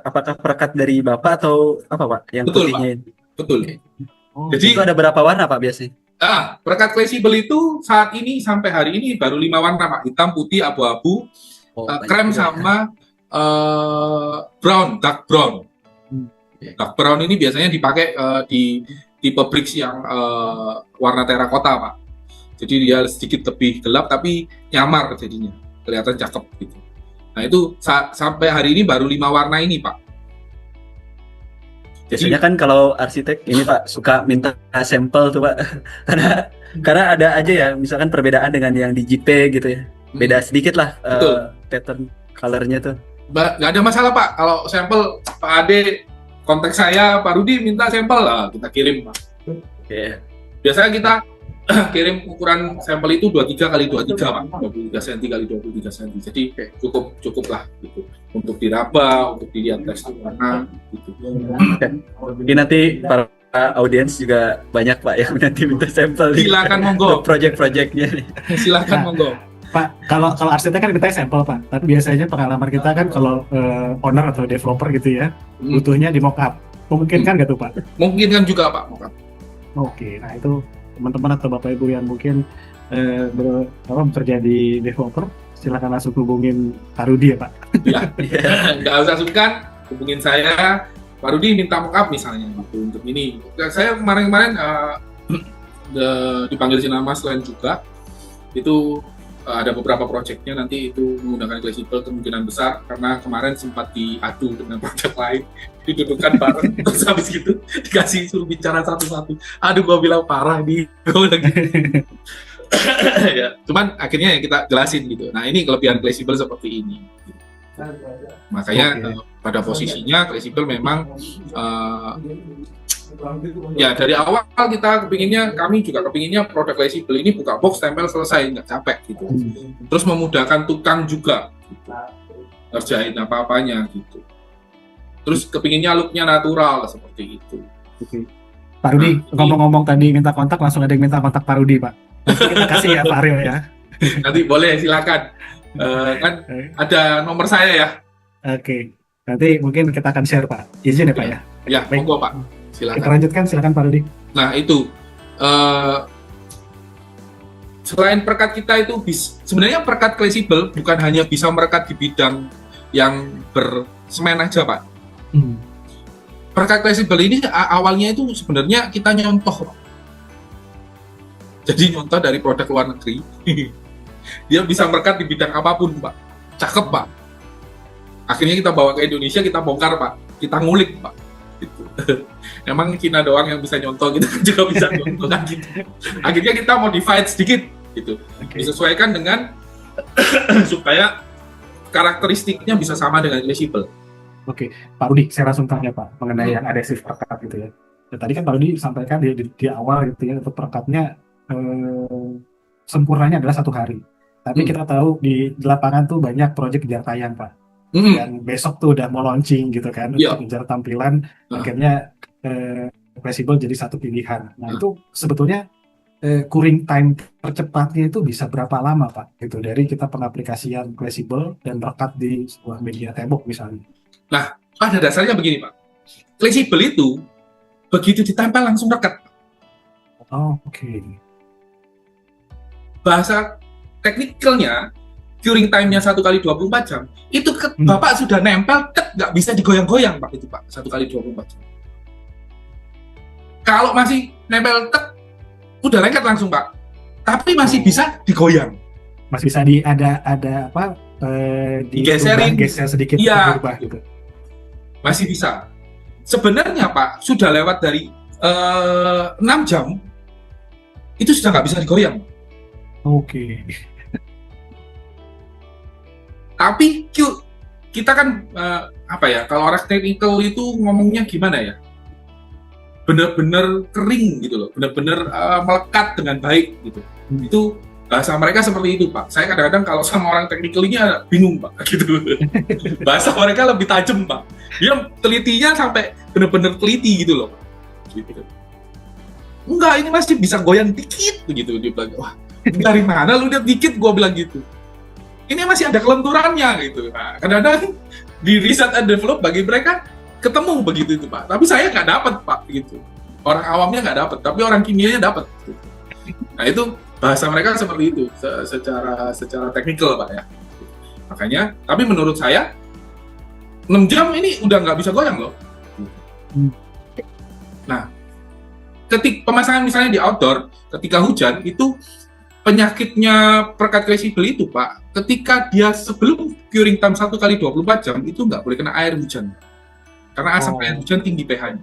apakah perekat dari Bapak atau apa Pak? Yang Betul, putihnya Pak. ini? Betul. Oh, Jadi Itu ada berapa warna Pak biasanya? perekat fleksibel itu saat ini sampai hari ini baru 5 warna, Pak. Hitam, putih, abu-abu, krem sama brown, dark brown. Dark brown ini biasanya dipakai di tipe bricks yang warna terakota, Pak. Jadi dia sedikit lebih gelap tapi nyamar jadinya, kelihatan cakep gitu. Nah itu sampai hari ini baru 5 warna ini, Pak. Biasanya kan kalau arsitek ini Pak suka minta sampel tuh Pak. karena ada aja ya, misalkan perbedaan dengan yang di JP gitu ya. Beda sedikit lah pattern colornya tuh. Nggak ada masalah Pak, kalau sampel Pak Ade kontak saya, Pak Rudi minta sampel lah, kita kirim Pak. Yeah. Biasanya kita kirim ukuran sampel itu 23 kali 23 Pak, 23 cm kali 23 cm. Jadi cukup lah gitu. Untuk diraba, untuk dilihat tekstur warna gitu. Ini nanti para audiens juga banyak Pak yang nanti minta sampel. Silakan monggo. Project-projectnya. Silakan monggo. Pak, kalau arsitek kan kita sampel Pak, tapi biasanya pengalaman kita kan kalau owner atau developer gitu ya, butuhnya di mock up. Memungkinkan nggak tuh Pak? Mungkin kan juga Pak mock up. Oke, nah itu teman-teman atau Bapak Ibu yang mungkin bekerja di developer, silakan langsung hubungin Pak Rudi ya Pak. Ya, nggak usah sungkan, hubungin saya. Pak Rudi minta mock up misalnya gitu, untuk ini. Saya kemarin-kemarin dipanggil Sinar Mas lain juga, itu ada beberapa proyeknya nanti itu menggunakan fleksibel kemungkinan besar, karena kemarin sempat diadu dengan proyek lain, didudukkan bareng, terus habis gitu dikasih suruh bicara satu-satu. Aduh, gua bilang parah nih, gua lagi. Ya, cuman akhirnya ya kita jelasin gitu. Nah ini kelebihan fleksibel seperti ini. Makanya pada posisinya fleksibel memang ya dari awal kami juga kepinginnya produk fleksibel ini buka box, tempel, selesai, nggak capek gitu. Terus memudahkan tukang juga gitu. Kerjain apa-apanya gitu. Terus kepinginnya looknya natural seperti itu. Pak Rudi, ngomong-ngomong tadi minta kontak, langsung ada yang minta kontak Pak Rudi Pak. Nanti kita kasih ya Pak Aryo ya. Nanti boleh, silakan. Kan ada nomor saya ya. Oke. Nanti mungkin kita akan share Pak. Izin ya Pak ya. Ya, monggo Pak. Silakan. Kita lanjutkan, silakan Pak Rudi. Nah itu selain perekat kita itu sebenarnya perekat fleksibel bukan hanya bisa merekat di bidang yang bersemen aja Pak. Perekat fleksibel ini awalnya itu sebenarnya kita nyontoh. Jadi nyontoh dari produk luar negeri. Dia bisa merekat di bidang apapun Pak. Cakep Pak. Akhirnya kita bawa ke Indonesia, kita bongkar Pak. Kita ngulik Pak. Gitu. Emang Cina doang yang bisa nyontoh, kita juga bisa nyontoh kan gitu. Akhirnya kita modified sedikit gitu. Disesuaikan dengan supaya karakteristiknya bisa sama dengan fleksibel. Oke, Pak Rudi, saya langsung tanya Pak mengenai yang adhesive perekat gitu ya. Dan tadi kan Pak Rudi sampaikan di awal gitu ya, untuk perekatnya sempurnanya adalah 1 hari. Tapi kita tahu di lapangan tuh banyak proyek kejar tayang Pak. Dan besok tuh udah mau launching gitu kan, untuk kejar tampilan, akhirnya fleksibel jadi satu pilihan. Nah itu sebetulnya curing time tercepatnya itu bisa berapa lama Pak? Gitu, dari kita pengaplikasian fleksibel dan merekat di sebuah media tembok misalnya. Nah, pada dasarnya begini Pak, fleksibel itu begitu ditempel langsung rekat. Oke. Bahasa teknikalnya curing time-nya 1 kali 24 jam, itu Bapak sudah nempel, nggak bisa digoyang-goyang Pak, itu Pak, 1 kali 24 jam. Kalau masih nempel udah lengket langsung Pak, tapi masih bisa digoyang. Masih bisa ada apa Digeserin, geser sedikit, iya, berubah gitu. Masih bisa. Sebenarnya Pak, sudah lewat dari 6 jam, itu sudah nggak bisa digoyang. Oke. Tapi kita kan apa ya, kalau orang technical itu ngomongnya gimana ya? Benar-benar kering gitu loh, benar-benar melekat dengan baik gitu. Itu bahasa mereka seperti itu Pak. Saya kadang-kadang kalau sama orang technical ini bingung Pak gitu. Bahasa mereka lebih tajam Pak. Dia telitinya sampai benar-benar teliti gitu loh. Gitu. Enggak, ini masih bisa goyang dikit begitu dia bilang. Wah, dari mana lu lihat dikit, gua bilang gitu. Ini masih ada kelenturannya gitu. Nah, kadang-kadang di research and develop bagi mereka ketemu begitu itu Pak. Tapi saya nggak dapat Pak gitu. Orang awamnya nggak dapat, tapi orang kimianya dapat. Gitu. Nah itu bahasa mereka seperti itu secara teknikal Pak ya. Makanya, tapi menurut saya 6 jam ini udah nggak bisa goyang loh. Nah, ketika pemasangan misalnya di outdoor, ketika hujan itu penyakitnya perekat fleksibel itu Pak, ketika dia sebelum curing time 1 kali 24 jam itu nggak boleh kena air hujan. Karena asam air hujan tinggi pH-nya.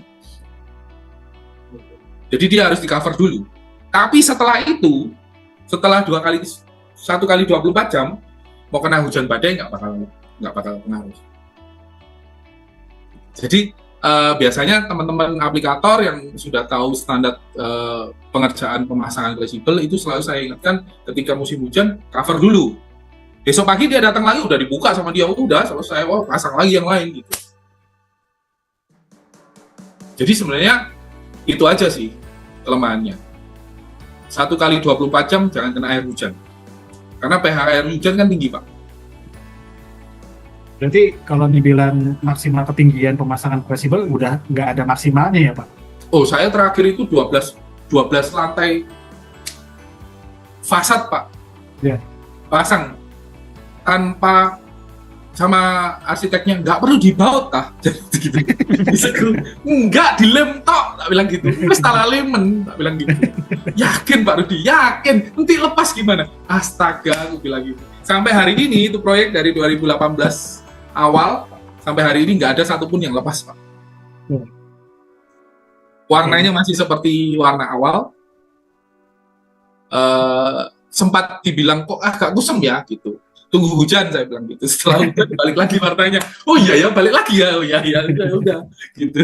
Jadi dia harus di cover dulu. Tapi setelah itu, setelah 1 kali 24 jam, mau kena hujan badai nggak bakal pengaruh. Jadi biasanya teman-teman aplikator yang sudah tahu standar pengerjaan pemasangan fleksibel itu selalu saya ingatkan ketika musim hujan cover dulu. Besok pagi dia datang lagi udah dibuka sama dia, udah selesai, pasang lagi yang lain gitu. Jadi sebenarnya itu aja sih kelemahannya. 1 kali 24 jam jangan kena air hujan. Karena pH air hujan kan tinggi Pak. Berarti kalau dibilang maksimal ketinggian pemasangan fleksibel udah nggak ada maksimalnya ya Pak? Oh, saya terakhir itu 12 lantai fasad Pak. Ya. Pasang tanpa sama arsiteknya nggak perlu dibaut tah. Jadi gitu. Enggak dilem tok, tak bilang gitu. Terus tala lemen, tak bilang gitu. Yakin Pak Rudi, yakin. Nanti lepas gimana? Astaga, aku bilang gitu. Sampai hari ini itu proyek dari 2018 awal sampai hari ini nggak ada satupun yang lepas Pak. Warnanya masih seperti warna awal. Sempat dibilang kok agak kusam ya gitu. Tunggu hujan saya bilang gitu. Setelah hujan balik lagi warnanya. Oh iya ya balik lagi ya. Oh iya ya udah gitu.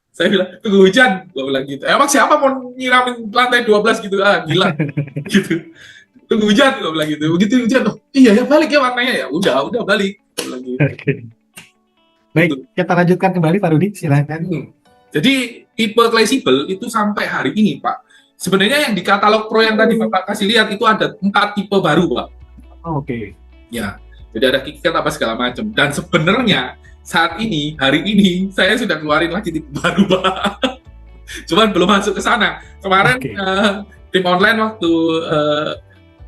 Saya bilang tunggu hujan, gue bilang gitu. Emang siapa mau nyiramin lantai 12 gitu? Ah gila gitu. Tunggu hujan, gue bilang gitu. Begitu hujan, oh iya ya balik ya warnanya ya. Udah balik. Gitu. Oke. Baik, kita lanjutkan kembali Pak Rudi, silakan. Jadi tipe fleksibel itu sampai hari ini Pak. Sebenarnya yang di katalog Pro yang tadi Bapak kasih lihat itu ada 4 tipe baru Pak. Oke. Ya, jadi ada KitKat apa segala macam. Dan sebenarnya saat ini, hari ini, saya sudah keluarin lagi tipe baru, Pak. Cuman belum masuk ke sana. Kemarin tim online waktu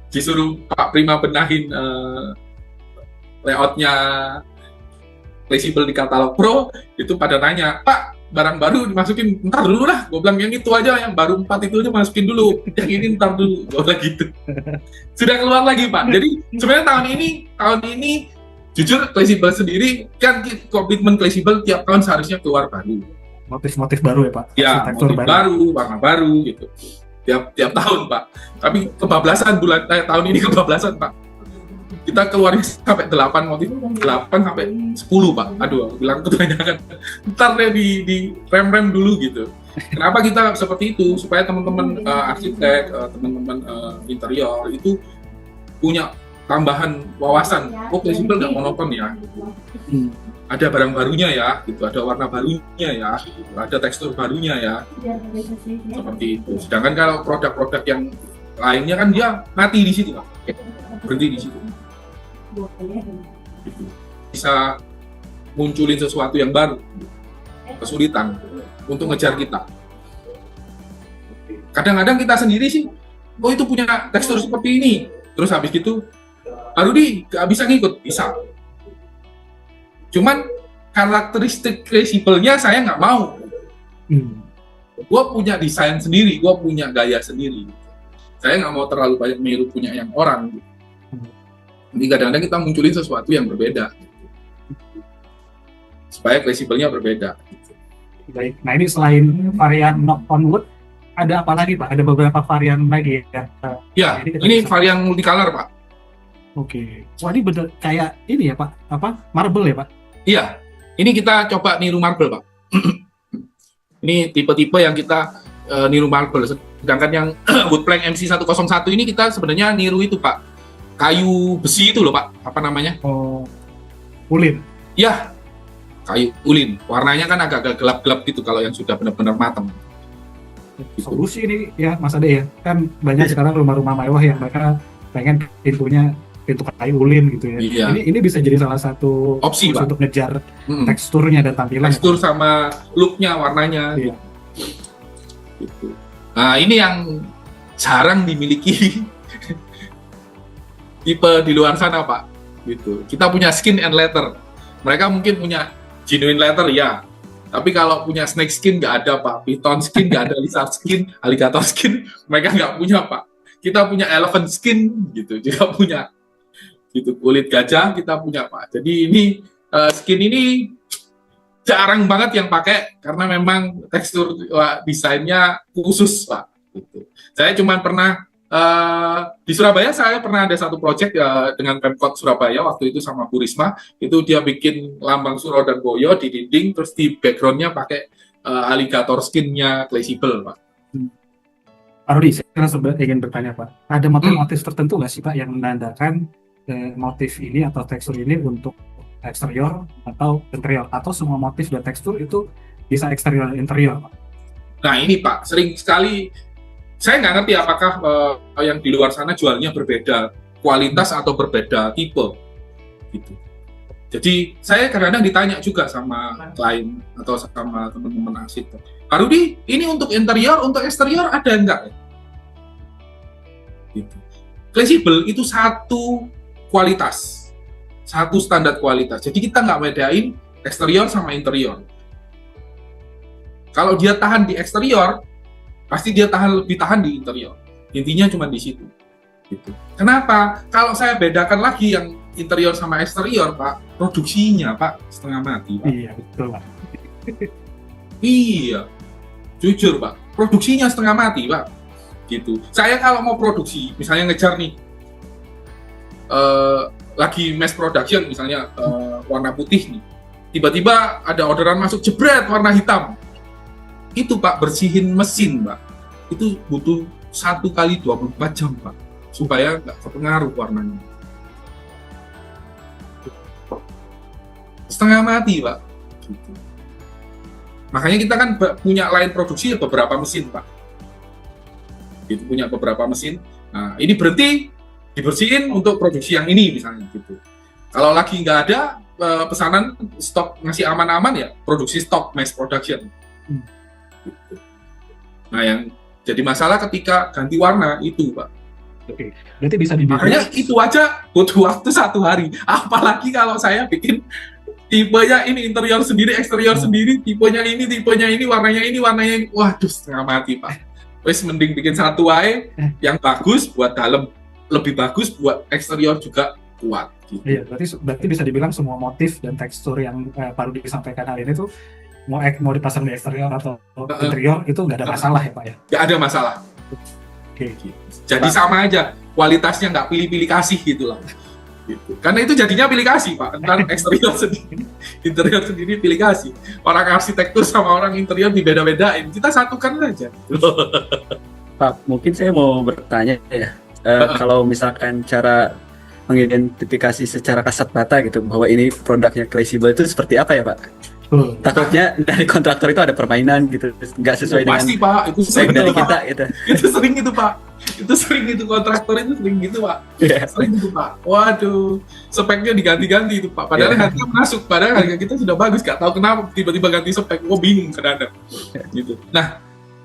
disuruh Pak Prima benahin layoutnya fleksibel di katalog Pro, itu pada nanya, Pak, barang baru dimasukin, ntar dulu lah. Gue bilang, yang itu aja, yang baru 4 itu aja masukin dulu. Yang ini ntar dulu. Gue bilang gitu. Sudah keluar lagi Pak. Jadi sebenarnya tahun ini jujur fleksibel sendiri kan komitmen fleksibel tiap tahun seharusnya keluar baru. Motif-motif baru ya Pak. Ya, motif baru, warna baru gitu. Tiap tahun Pak. Tapi kebablasan tahun ini kebablasan Pak. Kita keluarin sampai 8 motif, 8 sampai 10 Pak. Aduh, bilang kebanyakan. Ntar deh di rem dulu gitu. Kenapa kita seperti itu? Supaya teman-teman arsitek, teman-teman interior itu punya tambahan wawasan. Oh, fleksibel nggak monoton ya. Ada barang barunya ya, gitu. Ada warna barunya ya, gitu. Ada tekstur barunya ya. Seperti itu. Sedangkan kalau produk-produk yang lainnya kan dia mati di situ, Pak. Berhenti di situ. Gitu. Bisa munculin sesuatu yang baru, kesulitan untuk ngejar kita. Kadang-kadang kita sendiri sih, oh itu punya tekstur seperti ini, terus habis itu Pak Rudi nggak bisa ngikut, bisa. Cuman karakteristik fleksibelnya saya nggak mau. Gue punya desain sendiri, gue punya gaya sendiri. Saya nggak mau terlalu banyak niru punya yang orang. Jadi kadang-kadang kita munculin sesuatu yang berbeda, supaya fleksibelnya berbeda. Baik. Nah ini selain varian knock on wood, ada apa lagi Pak? Ada beberapa varian lagi ya? Ya, kita ini bisa- varian multicolor Pak. Oke. Wah ini bener kayak ini ya Pak? Apa? Marble ya Pak? Iya, ini kita coba niru marble Pak. Ini tipe-tipe yang kita niru marble. Sedangkan yang wood plank MC101 ini kita sebenarnya niru itu Pak. Kayu besi itu loh Pak, apa namanya? Oh, ulin. Ya, kayu ulin. Warnanya kan agak-agak gelap-gelap gitu kalau yang sudah benar-benar matang. Solusi ini ya Mas Ade ya. Kan banyak sekarang rumah-rumah mewah yang mereka pengen pintu kayu ulin gitu ya. Iya. Ini bisa jadi salah satu Opsi, Pak. untuk ngejar Mm-mm. teksturnya dan tampilan. Tekstur sama looknya, warnanya. Iya. Gitu. Nah, ini yang jarang dimiliki tipe di luar sana, Pak. Gitu. Kita punya skin and leather. Mereka mungkin punya genuine leather, ya. Tapi kalau punya snake skin nggak ada, Pak. Python skin nggak ada, lizard skin, alligator skin, mereka nggak punya, Pak. Kita punya elephant skin, gitu. Juga punya. Gitu. Kulit gajah kita punya, Pak. Jadi ini skin ini jarang banget yang pakai karena memang tekstur desainnya khusus, Pak. Gitu. Saya cuma pernah di Surabaya, saya pernah ada satu project dengan Pemkot Surabaya waktu itu sama Bu Risma, itu dia bikin lambang Suro dan Boyo di dinding, terus di backgroundnya pakai alligator skinnya fleksibel, Pak. Pak Rudi, saya ingin bertanya Pak, ada motif-motif tertentu nggak sih Pak yang menandakan motif ini atau tekstur ini untuk eksterior atau interior, atau semua motif dan tekstur itu bisa eksterior dan interior Pak? Nah ini Pak, sering sekali saya nggak ngerti apakah yang di luar sana jualnya berbeda kualitas atau berbeda tipe, gitu. Jadi saya kadang-kadang ditanya juga sama klien atau sama teman-teman arsitek, Pak Rudi, ini untuk interior, untuk eksterior ada enggak? Gitu. Fleksibel itu satu kualitas, satu standar kualitas. Jadi kita nggak bedain eksterior sama interior. Kalau dia tahan di eksterior, pasti dia lebih tahan di interior. Intinya cuma di situ. Gitu. Kenapa? Kalau saya bedakan lagi yang interior sama eksterior, Pak, produksinya, Pak, setengah mati, Pak. Iya, betul Pak. Iya, jujur, Pak, produksinya setengah mati, Pak. Gitu. Saya kalau mau produksi, misalnya ngejar nih, lagi mass production, misalnya warna putih nih, tiba-tiba ada orderan masuk, jebret warna hitam. Itu Pak, bersihin mesin Pak, itu butuh 1 kali 24 jam Pak, supaya nggak terpengaruh warnanya. Setengah mati Pak. Gitu. Makanya kita kan punya line produksi beberapa mesin Pak. Itu punya beberapa mesin. Nah ini berhenti, dibersihin untuk produksi yang ini misalnya gitu. Kalau lagi nggak ada pesanan, stok masih aman-aman ya, produksi stok mass production. Gitu. Nah, yang jadi masalah ketika ganti warna itu, Pak. Oke, berarti bisa dibilang. Makanya itu aja butuh waktu 1 hari. Apalagi kalau saya bikin tipenya ini interior sendiri, eksterior sendiri, tipenya ini, warnanya ini. Waduh, setengah mati, Pak. Wes mending bikin satu aja yang bagus buat dalam, lebih bagus buat eksterior juga kuat. Gitu. Iya, berarti bisa dibilang semua motif dan tekstur yang Pak Rudi sampaikan hari ini tuh mau dipasang di eksterior atau interior itu nggak ada masalah ya Pak ya? Nggak ada masalah. Oke. Jadi sama aja, kualitasnya nggak pilih-pilih kasih gitu lah. Gitu. Karena itu jadinya pilih kasih Pak, tentang eksterior sendiri, interior sendiri pilih kasih. Orang arsitektur sama orang interior dibeda-bedain, kita satukan saja. Pak, mungkin saya mau bertanya ya, kalau misalkan cara mengidentifikasi secara kasat mata gitu bahwa ini produknya fleksibel itu seperti apa ya Pak? Takutnya dari kontraktor itu ada permainan gitu, nggak sesuai dengan pasti Pak, itu sering dari itu, kita Pak. gitu. Itu sering itu Pak, itu sering itu kontraktor itu sering gitu Pak, sering itu Pak. Waduh, speknya diganti-ganti itu Pak. Padahal harga masuk, padahal harga kita sudah bagus, nggak tahu kenapa tiba-tiba ganti spek, gue bingung kadang-kadang. Gitu. Nah,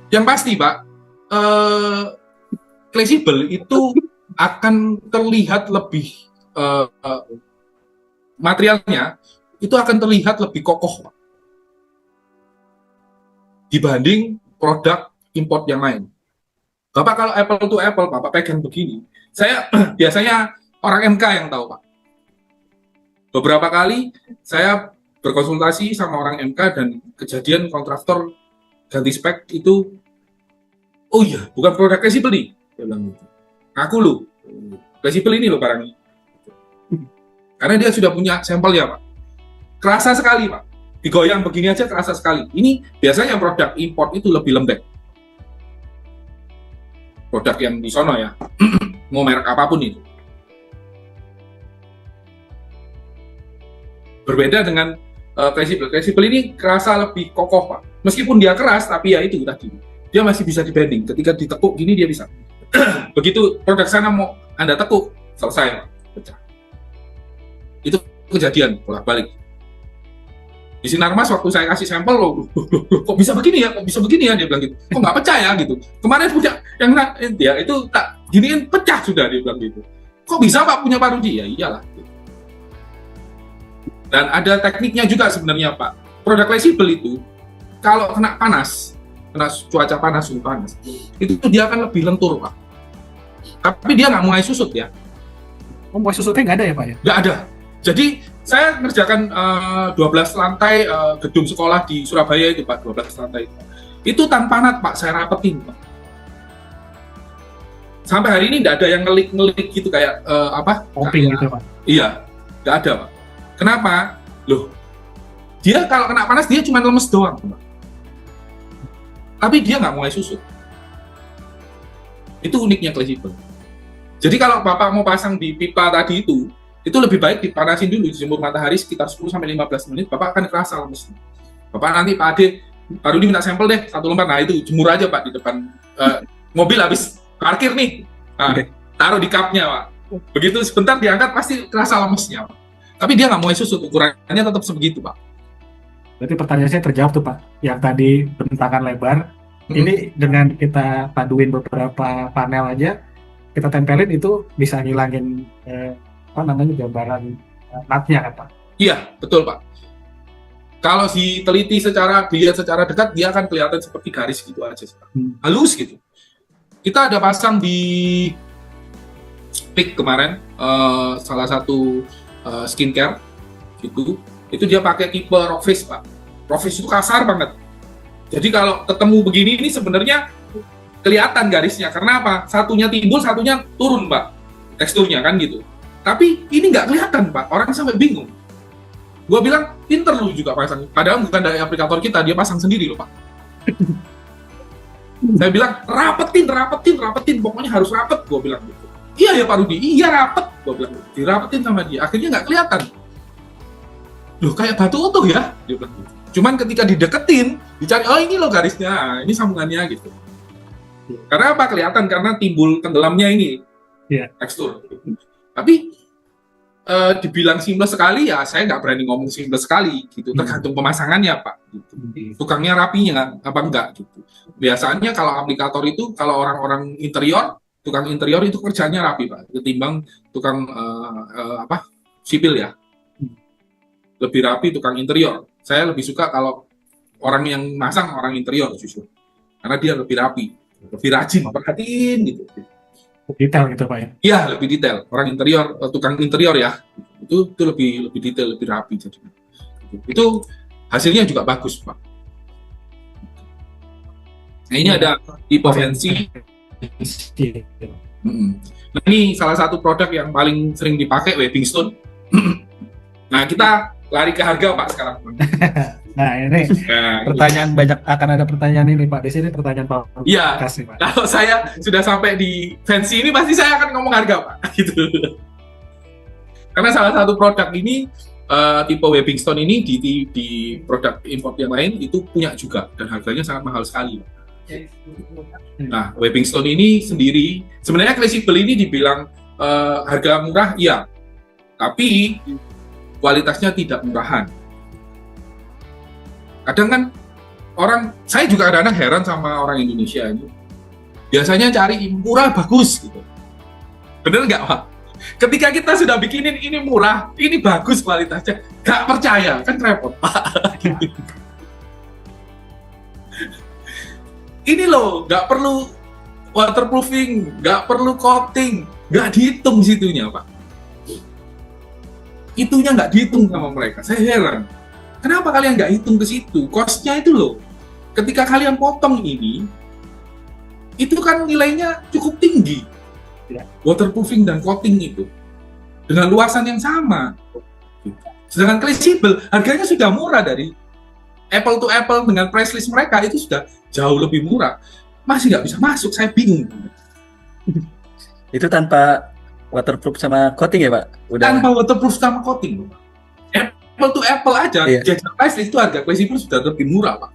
yang pasti Pak, fleksibel itu akan terlihat lebih materialnya itu akan terlihat lebih kokoh Pak, dibanding produk import yang lain. Bapak kalau apple to apple, Bapak pegang begini. Saya biasanya orang MK yang tahu, Pak. Beberapa kali saya berkonsultasi sama orang MK dan kejadian kontraktor ganti spek itu, oh iya, bukan produk fleksibel nih. Dia bilang gitu. Ngaku lu, fleksibel ini loh barang ini. Karena dia sudah punya sampelnya, Pak. Kerasa sekali, Pak. Digoyang begini aja kerasa sekali. Ini biasanya produk import itu lebih lembek. Produk yang di sono ya, mau merek apapun itu. Berbeda dengan fleksibel. Fleksibel ini kerasa lebih kokoh, Pak. Meskipun dia keras, tapi ya itu tadi. Dia masih bisa dibending. Ketika ditekuk gini dia bisa. Begitu produk sana mau Anda tekuk, selesai, Pak. Pecah. Itu kejadian bolak-balik. Di Sinarmas waktu saya kasih sampel, loh, kok bisa begini ya, dia bilang gitu. Kok nggak pecah ya gitu. Kemarin punya yang ya itu tak giniin pecah sudah, dia bilang gitu. Kok bisa Pak punya Pak Rudi? Ya iyalah. Dan ada tekniknya juga sebenarnya Pak. Produk fleksibel itu kalau kena panas, kena cuaca panas, suhu panas, itu dia akan lebih lentur Pak. Tapi dia nggak mulai susut ya. Oh, mulai susutnya nggak ada ya Pak ya? Nggak ada. Jadi saya ngerjakan 12 lantai gedung sekolah di Surabaya itu Pak, 12 lantai. Itu tanpa nat Pak, saya rapetin Pak. Sampai hari ini nggak ada yang ngelik-ngelik gitu kayak Popping gitu Pak. Iya, nggak ada Pak. Kenapa? Loh, dia kalau kena panas dia cuma lemes doang Pak. Tapi dia nggak mulai susut. Itu uniknya fleksibel. Jadi kalau Bapak mau pasang di pipa tadi itu lebih baik dipanasin dulu, dijemur matahari sekitar 10-15 menit, Bapak akan kerasa lemes. Bapak nanti Pak Ade, Pak Rudi minta sampel deh, 1 lembar, nah itu jemur aja Pak di depan mobil habis parkir nih, nah, taruh di cupnya Pak. Begitu sebentar diangkat pasti kerasa lemesnya Pak. Tapi dia nggak mulai susut, ukurannya tetap sebegitu Pak. Berarti pertanyaan saya terjawab tuh Pak, yang tadi bentangan lebar, ini dengan kita paduin beberapa panel aja, kita tempelin itu bisa ngilangin gambaran natnya kan Pak? Iya, betul Pak. Kalau diteliti dilihat secara dekat, dia akan kelihatan seperti garis gitu aja, Pak. Halus gitu. Kita ada pasang di Peak kemarin, salah satu skincare gitu. Itu dia pakai tipe Rockface Pak. Rockface itu kasar banget. Jadi kalau ketemu begini ini sebenarnya kelihatan garisnya. Karena apa? Satunya timbul, satunya turun Pak. Teksturnya kan gitu. Tapi ini nggak kelihatan Pak, orang sampai bingung. Gua bilang, pinter lu juga pasang. Padahal bukan dari aplikator kita, dia pasang sendiri loh Pak. Saya bilang, rapetin, pokoknya harus rapet, gua bilang gitu. Iya ya Pak Rudi, iya rapet, gua bilang gitu. Dirapetin sama dia, akhirnya nggak kelihatan. Loh kayak batu utuh ya, dia bilang gitu. Cuman ketika dideketin, dicari, oh ini loh garisnya, ini sambungannya gitu. Karena apa? Kelihatan, karena timbul tenggelamnya ini, tekstur. Tapi dibilang seamless sekali ya saya nggak berani ngomong seamless sekali gitu, tergantung pemasangannya Pak gitu. Tukangnya rapinya apa enggak gitu. Biasanya kalau aplikator itu kalau orang-orang interior, tukang interior itu kerjanya rapi Pak, ketimbang tukang sipil ya. Lebih rapi tukang interior. Saya lebih suka kalau orang yang masang orang interior justru, karena dia lebih rapi, lebih rajin, perhatiin gitu. Detail gitu Pak ya? Iya, lebih detail. Orang interior, tukang interior ya, itu lebih detail, lebih rapi jadi. Itu hasilnya juga bagus Pak. Nah ini ada tipe fancy. Nah ini salah satu produk yang paling sering dipakai, Webbing Stone. Nah kita lari ke harga Pak sekarang. Nah ini pertanyaan banyak, akan ada pertanyaan ini Pak. Di sini pertanyaan Pak. Iya. Pak. Kalau saya sudah sampai di fancy ini pasti saya akan ngomong harga Pak. Gitu. Karena salah satu produk ini tipe Webbing Stone ini di produk import yang lain itu punya juga dan harganya sangat mahal sekali. Nah Webbing Stone ini sendiri sebenarnya fleksibel ini dibilang harga murah iya, tapi kualitasnya tidak murahan. Kadang kan saya juga kadang heran sama orang Indonesia ini. Biasanya cari murah bagus gitu. Bener nggak Pak? Ketika kita sudah bikinin ini murah, ini bagus kualitasnya, gak percaya, kan repot. Ini loh, gak perlu waterproofing, gak perlu coating, gak dihitung situnya, Pak. Itunya nggak dihitung sama mereka. Saya heran. Kenapa kalian nggak hitung ke situ? Cost-nya itu loh. Ketika kalian potong ini, itu kan nilainya cukup tinggi. Waterproofing dan coating itu. Dengan luasan yang sama. Sedangkan Cleansable, harganya sudah murah dari apple to apple dengan price list mereka, itu sudah jauh lebih murah. Masih nggak bisa masuk, saya bingung. Itu tanpa waterproof sama coating ya, Pak? Tanpa waterproof sama coating. Apple to apple aja, Iya. jajar price list itu harga Cleansable sudah lebih murah, Pak.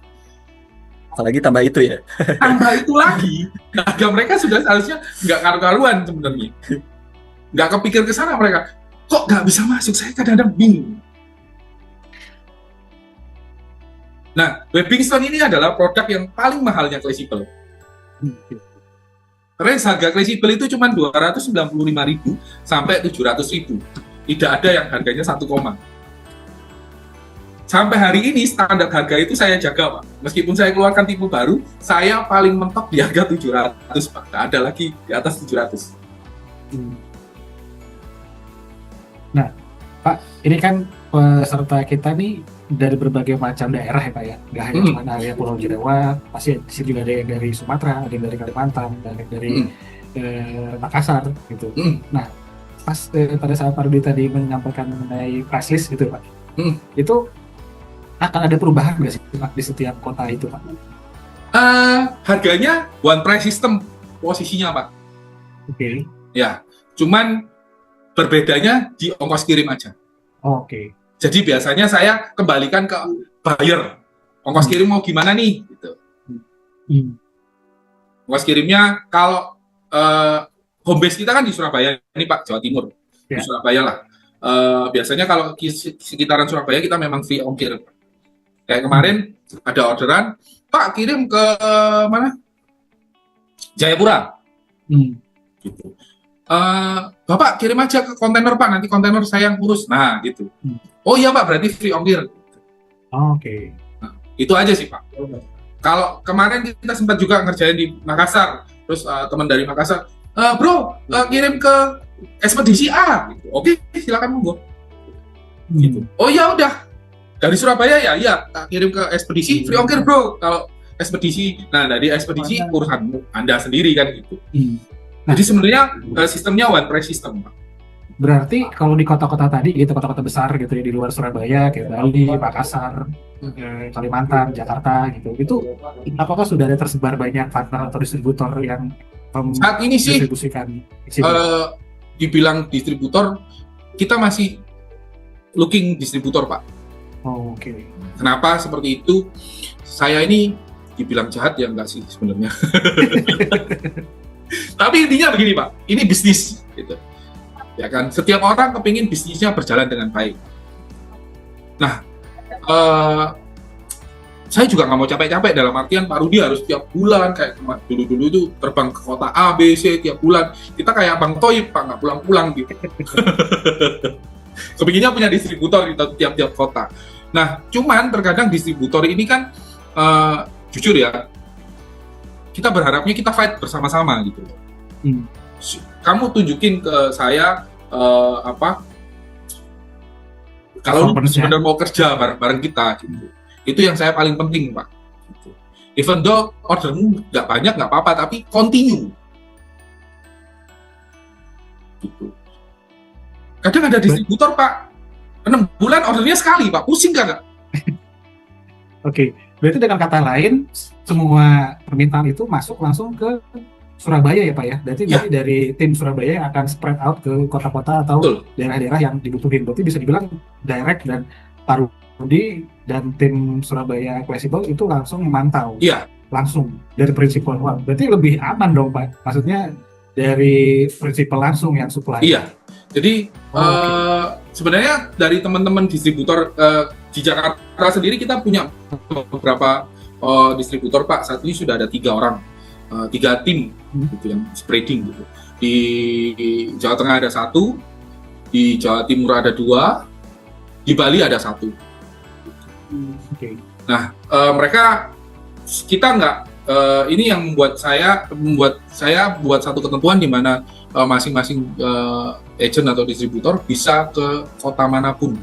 Apalagi tambah itu ya. Tambah itu lagi, harga mereka sudah seharusnya nggak karu-karuan sebenarnya. Nggak kepikir ke sana mereka. Kok nggak bisa masuk? Saya kadang-kadang bingung. Nah, Webbingstone ini adalah produk yang paling mahalnya Cleansable. Range harga Cleansable itu cuma 295.000 sampai 700.000. Tidak ada yang harganya 1 koma. Sampai hari ini standar harga itu saya jaga, Pak. Meskipun saya keluarkan tipe baru, saya paling mentok di harga 700, Pak. Tidak ada lagi di atas 700. Nah, Pak, ini kan peserta kita nih dari berbagai macam daerah ya, Pak ya. Nggak hanya cuma area Pulau Jawa, pasti di sini juga ada yang dari Sumatera, ada yang dari Kalimantan, ada yang dari Makassar gitu. Nah, pas pada saat Pak Rudi tadi menyampaikan mengenai price list gitu, Pak. Itu akan ada perubahan nggak sih, Pak, di setiap kota itu, Pak? Harganya one price system posisinya, Pak. Oke. Ya, cuman berbedanya di ongkos kirim aja. Oke. Jadi biasanya saya kembalikan ke buyer. Ongkos kirim mau gimana nih? Gitu. Ongkos kirimnya kalau home base kita kan di Surabaya, ini Pak, Jawa Timur. Di Surabaya lah. Biasanya kalau sekitaran Surabaya kita memang free ongkir. Kayak kemarin ada orderan, Pak kirim ke mana? Jayapura. Gitu. Bapak kirim aja ke kontainer Pak, nanti kontainer saya yang urus. Nah, gitu. Oh iya Pak, berarti free ongkir. Oke. Nah, itu aja sih Pak. Kalau kemarin kita sempat juga ngerjain di Makassar, terus teman dari Makassar, bro, kirim ke ekspedisi A. Gitu. Oke, silakan monggo. Gitu. Oh ya udah, dari Surabaya ya, iya, kirim ke ekspedisi, free ongkir bro. Kalau ekspedisi, nah dari ekspedisi urusan Anda sendiri kan gitu. Jadi sebenarnya sistemnya one price system, Pak. Berarti kalau di kota-kota tadi gitu, kota-kota besar gitu ya, di luar Surabaya kayak Bali, Makassar, Kalimantan, Jakarta gitu, itu apakah sudah ada tersebar banyak partner atau distributor yang saat ini sih distribusikan? Dibilang distributor, kita masih looking distributor, Pak. Oh, oke. Kenapa seperti itu? Saya ini dibilang jahat ya enggak sih sebenarnya. Tapi intinya begini Pak, ini bisnis gitu. Ya kan, setiap orang kepingin bisnisnya berjalan dengan baik. Nah, saya juga nggak mau capek-capek dalam artian Pak Rudi harus tiap bulan kayak dulu-dulu itu terbang ke kota A, B, C tiap bulan. Kita kayak Bang Toib Pak, nggak pulang-pulang gitu. Kepinginnya punya distributor di tiap-tiap kota. Nah, cuman terkadang distributor ini kan jujur ya, kita berharapnya kita fight bersama-sama gitu. Kamu tunjukin ke saya kalau benar mau kerja bareng-bareng kita gitu. Itu yang saya paling penting Pak. Gitu. Even though ordermu nggak banyak nggak apa-apa, tapi continue. Gitu. Kadang ada distributor Pak, 6 bulan ordernya sekali Pak, pusing nggak? Oke. Berarti dengan kata lain, semua permintaan itu masuk langsung ke Surabaya ya Pak ya? Berarti dari tim Surabaya akan spread out ke kota-kota atau daerah-daerah yang dibutuhin. Berarti bisa dibilang direct, dan Pak Rudi dan tim Surabaya Cleansable itu langsung memantau. Iya. Langsung dari prinsipal. Wah, berarti lebih aman dong Pak? Maksudnya dari prinsipal langsung yang supply. Iya. Jadi sebenarnya dari teman-teman distributor di Jakarta sendiri kita punya beberapa distributor Pak. Saat ini sudah ada 3 orang, 3 tim gitu yang spreading gitu. di Jawa Tengah ada 1, di Jawa Timur ada 2, di Bali ada 1. Oke. Nah, kita nggak, ini yang membuat saya buat satu ketentuan di mana masing-masing agent atau distributor bisa ke kota manapun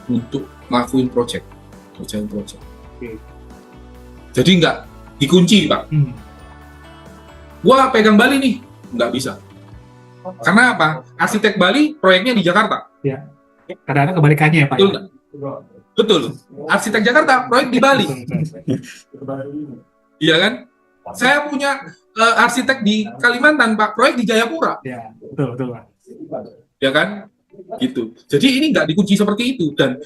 untuk ngelakuin kerjain project. Oke. Jadi nggak dikunci, Pak. Gua pegang Bali nih, nggak bisa. Karena apa? Arsitek Bali proyeknya di Jakarta. Ya. Kadang-kadang kebalikannya ya Pak. Betul nggak? Betul. Arsitek Jakarta, proyek di Bali. Iya kan? Saya punya arsitek di Kalimantan, Pak, proyek di Jayapura. Ya, betul Pak. Ya kan? Gitu. Jadi ini nggak dikunci seperti itu. Dan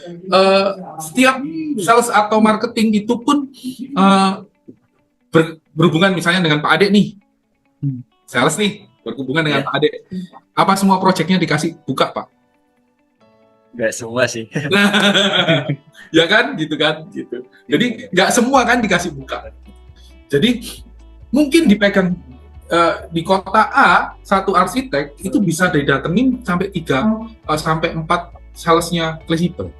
setiap sales atau marketing itu pun berhubungan misalnya dengan Pak Ade nih. Sales nih, berhubungan dengan Pak Ade. Apa semua proyeknya dikasih buka, Pak? Nggak semua sih. Ya kan, gitu kan, gitu. Jadi nggak semua kan dikasih buka. Jadi mungkin dipegang di kota A satu arsitek itu bisa didatengin sampai 3 sampai 4 salesnya fleksibel.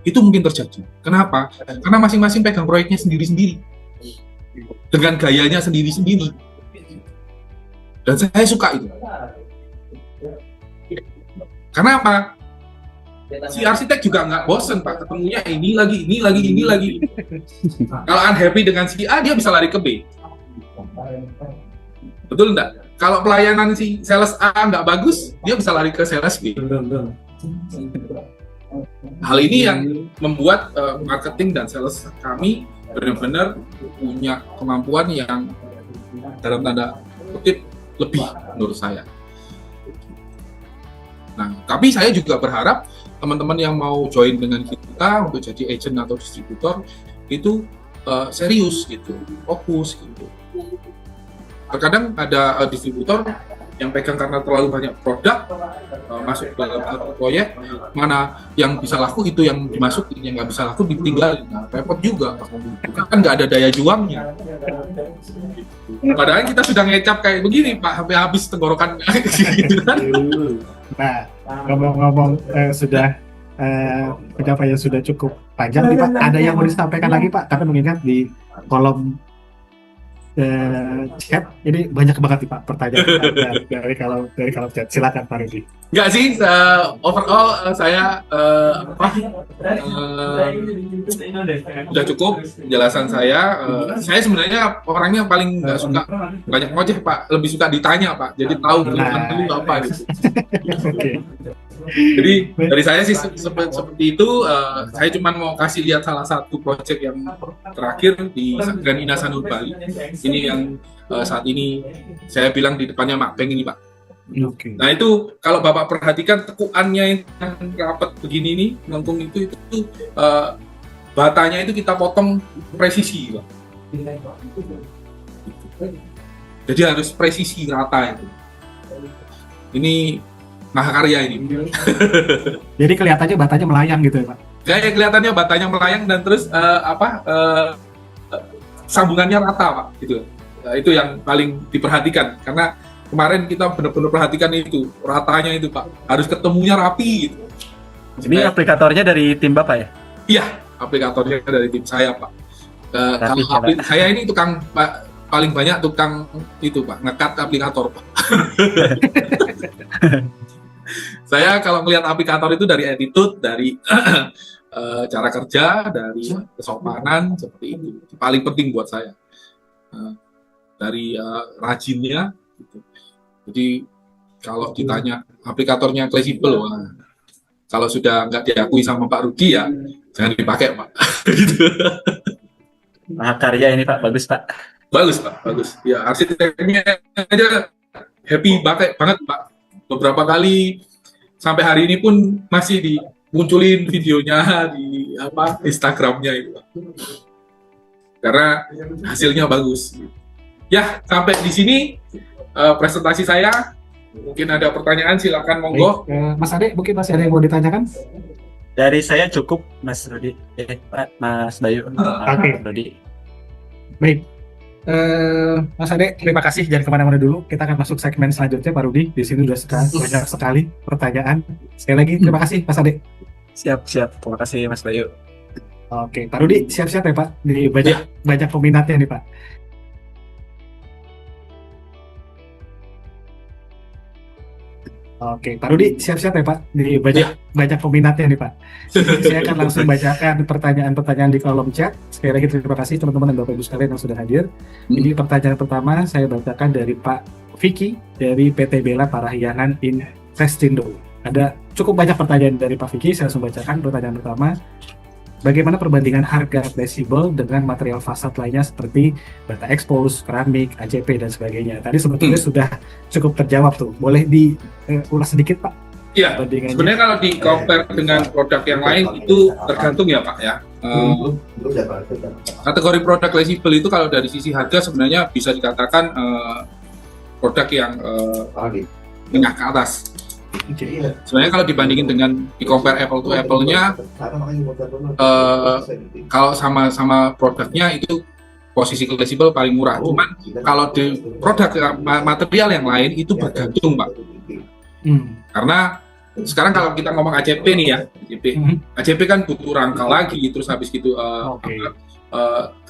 Itu mungkin terjadi. Kenapa? Karena masing-masing pegang proyeknya sendiri-sendiri dengan gayanya sendiri-sendiri. Dan saya suka itu. Karena apa? Si arsitek juga nggak bosen, Pak, ketemunya ini lagi. Kalau unhappy dengan si A, dia bisa lari ke B. Betul nggak? Kalau pelayanan si sales A nggak bagus, dia bisa lari ke sales B. Hal ini yang membuat marketing dan sales kami benar-benar punya kemampuan yang dalam tanda kutip lebih menurut saya. Nah, tapi saya juga berharap teman-teman yang mau join dengan kita untuk jadi agent atau distributor itu serius gitu, fokus gitu. Terkadang ada distributor yang pegang karena terlalu banyak produk masuk dalam satu proyek, mana yang bisa laku itu yang dimasukin, yang nggak bisa laku ditinggalin. Nah, repot juga, kan nggak ada daya juangnya. Padahal kita sudah ngecap kayak begini, Pak, sampai habis tenggorokan gitu kan. Nah, ngomong-ngomong sudah pencapaian sudah cukup panjang nih Pak. Ada yang mau disampaikan lagi Pak? Karena mengingat di kolom chat ini banyak banget nih Pak pertanyaan dari kolom chat. Silakan Pak Rudi. Enggak sih, overall saya sudah cukup penjelasan saya. Saya sebenarnya orangnya paling nggak suka banyak ngoceh, Pak. Lebih suka ditanya, Pak. Jadi tahu keluhan dulu apa gitu. Oke. Jadi dari saya sih seperti itu. Saya cuma mau kasih lihat salah satu proyek yang terakhir di Grand Ina Sanur Bali. Ini yang saat ini saya bilang di depannya Makbeng ini, Pak. Okay. Nah itu kalau Bapak perhatikan tekuannya yang rapat begini nih, melengkung itu batanya itu kita potong presisi, Pak. Jadi harus presisi rata itu. Ini mahakarya ini. Jadi kelihatannya batanya melayang gitu ya Pak? Kayak kelihatannya batanya melayang dan terus sambungannya rata, Pak. Gitu. Itu yang paling diperhatikan karena kemarin kita benar-benar perhatikan itu ratanya itu, Pak. Harus ketemunya rapi gitu. Ini aplikatornya dari tim Bapak ya? Iya, aplikatornya dari tim saya, Pak. Saya ini tukang, Pak, paling banyak tukang itu, Pak, ngekat aplikator, Pak. Saya kalau melihat aplikator itu dari attitude, dari cara kerja, dari kesopanan seperti itu. Paling penting buat saya. Dari rajinnya gitu. Jadi kalau ditanya aplikatornya fleksibel, kalau sudah nggak diakui sama Pak Rudi ya jangan dipakai, Pak. Gitu. Mahakarya ini Pak, bagus Pak. Bagus, Pak, bagus. Ya arsiteknya aja happy banget, Pak. Beberapa kali sampai hari ini pun masih dimunculin videonya di Instagramnya itu, Pak. Karena hasilnya bagus. Ya sampai di sini presentasi saya. Mungkin ada pertanyaan, silakan monggo. Mas Ade, mungkin masih ada yang mau ditanyakan? Dari saya cukup, Mas Rudi. Pak, Mas Bayu. Oke. Rudi. Baik. Mas Ade, terima kasih. Jangan kemana-mana dulu. Kita akan masuk segmen selanjutnya, Pak Rudi. Di sini udah banyak sekali pertanyaan. Sekali lagi, terima kasih, Mas Ade. Siap, siap. Terima kasih Mas Bayu. Oke, Pak Rudi, siap-siap ya, Pak. Di banyak peminatnya nih, Pak. Oke, Pak Rudi, siap-siap ya, Pak. Di banyak peminatnya nih, Pak. Saya akan langsung bacakan pertanyaan-pertanyaan di kolom chat. Sekali lagi terima kasih teman-teman dan Bapak Ibu sekalian yang sudah hadir. Ini pertanyaan pertama saya bacakan dari Pak Vicky dari PT Bella Parahyangan Investindo. Ada cukup banyak pertanyaan dari Pak Vicky, saya langsung bacakan pertanyaan pertama. Bagaimana perbandingan harga fleksibel dengan material fasad lainnya seperti bata expose, keramik, ACP, dan sebagainya? Tadi sebetulnya sudah cukup terjawab tuh. Boleh diulas sedikit, Pak? Iya, sebenarnya kalau di compare dengan produk yang lain itu tergantung ya Pak ya. Kategori produk fleksibel itu kalau dari sisi harga sebenarnya bisa dikatakan produk yang menengah ke atas. Sebenarnya kalau dibandingin dengan di compare apple to apple-nya, kalau sama produknya itu posisi fleksibel paling murah. Cuman kalau di produk material yang lain itu bergantung Pak. Karena sekarang kalau kita ngomong ACP nih ya, ACP kan butuh rangka lagi, terus habis gitu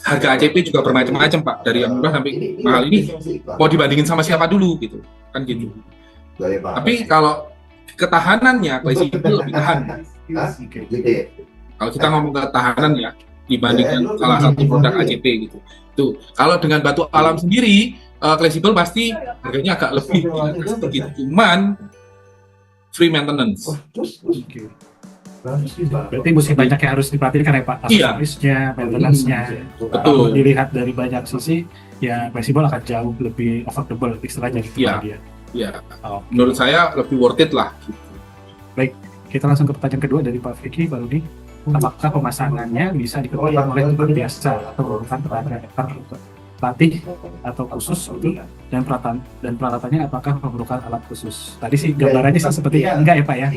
harga ACP juga bermacam-macam Pak, dari yang murah sampai mahal. Ini mau dibandingin sama siapa dulu gitu, kan gitu. Tapi kalau ketahanannya fleksibel lebih tahan. Kalau kita ngomong ketahanan ya dibandingkan salah satu produk ACP gitu. Tuh, kalau dengan batu alam sendiri fleksibel pasti harganya agak lebih sedikit. Cuman free maintenance. Berarti mesti banyak yang harus diperhatikan ya Pak. Servisnya, maintenance-nya. Betul. Dilihat dari banyak sisi, ya fleksibel akan jauh lebih affordable istilahnya gitu dia. Ya, menurut saya lebih worth it lah. Baik, kita langsung ke pertanyaan kedua dari Pak Vicky, Pak Rudi. Apakah pemasangannya bisa dikerjakan oleh tukang biasa atau bukan pelatih atau khusus gitu? Dan peralatannya apakah memerlukan alat khusus? Tadi sih gambarannya seperti enggak ya Pak ya?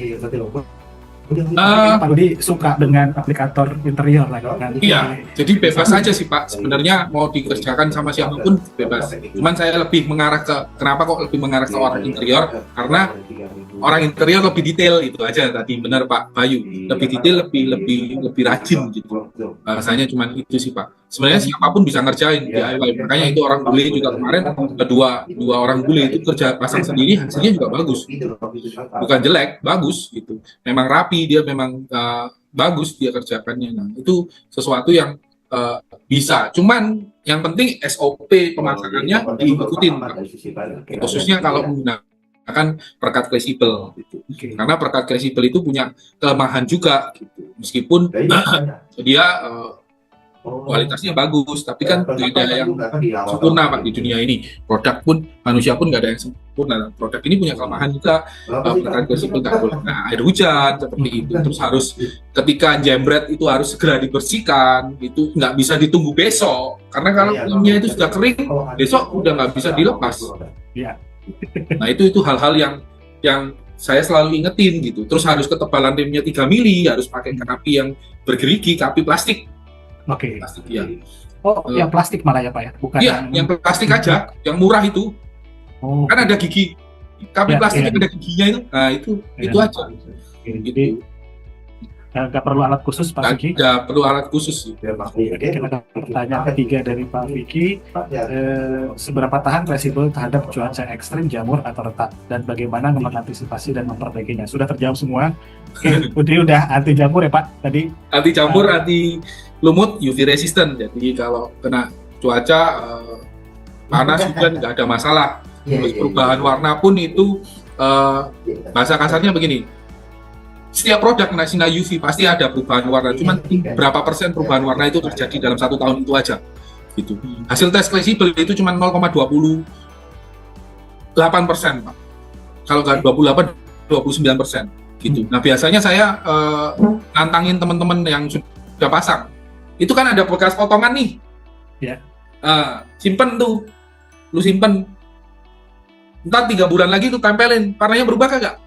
Pak Rudi suka dengan aplikator interior lah kan? Iya, jadi bebas aja sih Pak. Sebenarnya mau dikerjakan sama siapapun bebas. Cuman saya lebih mengarah ke, kenapa kok lebih mengarah ke orang interior? Karena orang interior lebih detail itu aja tadi, benar Pak Bayu. Lebih detail, lebih rajin gitu. Rasanya cuma itu sih Pak. Sebenarnya siapapun bisa ngerjain DIY. Makanya itu orang bule juga kemarin dua orang bule itu kerja pasang sendiri, hasilnya juga bagus. Bukan jelek, bagus gitu. Memang rapi, dia memang bagus dia kerjakannya. Nah, itu sesuatu yang bisa. Cuman yang penting SOP pemasangannya diikutin Pak. Khususnya kalau menggunakan perekat fleksibel gitu. Karena perekat fleksibel itu punya kelemahan juga gitu. Meskipun dia kualitasnya bagus, tapi kan tidak ada yang sempurna Pak di dunia ini. Produk pun, manusia pun nggak ada yang sempurna. Produk ini punya kelemahan juga, perekat fleksibel nggak boleh kena air hujan seperti itu. Terus harus ketika jembret itu harus segera dibersihkan, itu nggak bisa ditunggu besok. Karena kalau filmnya itu sudah kering, besok udah nggak bisa dilepas. Nah itu hal-hal yang saya selalu ingetin gitu. Terus harus ketebalan remnya 3 mili, harus pakai kapi yang bergerigi, kapi plastik. Plastik, ya. Yang plastik malah ya Pak ya? Bukan yang plastik aja, yang murah itu. Kan ada gigi, kapi plastik yang ada giginya itu. Nah itu aja. Jadi nggak perlu alat khusus Pak Vicky? Nggak perlu alat khusus sih. Oke, kita ke pertanyaan ketiga dari Pak Vicky. Seberapa tahan fleksibel terhadap cuaca ekstrim, jamur atau retak, dan bagaimana mengantisipasi dan memperbaikinya? Sudah terjawab semua. Udah anti jamur ya Pak tadi? Anti jamur, anti lumut, UV resistant. Jadi kalau kena cuaca panas hujan nggak ada masalah. Terus perubahan warna pun itu bahasa kasarnya begini. Setiap produk kena sinar UV pasti ada perubahan warna. Cuman berapa persen perubahan warna itu terjadi dalam 1 tahun itu aja. Gitu. Hasil tes fleksibel itu cuma 0,28% Pak. Kalau nggak 28, 29%. Gitu. Nah biasanya saya nantangin teman-teman yang sudah pasang. Itu kan ada bekas potongan nih. Simpen tuh. Lu simpen. Ntar 3 bulan lagi tuh tempelin. Warnanya berubah kagak?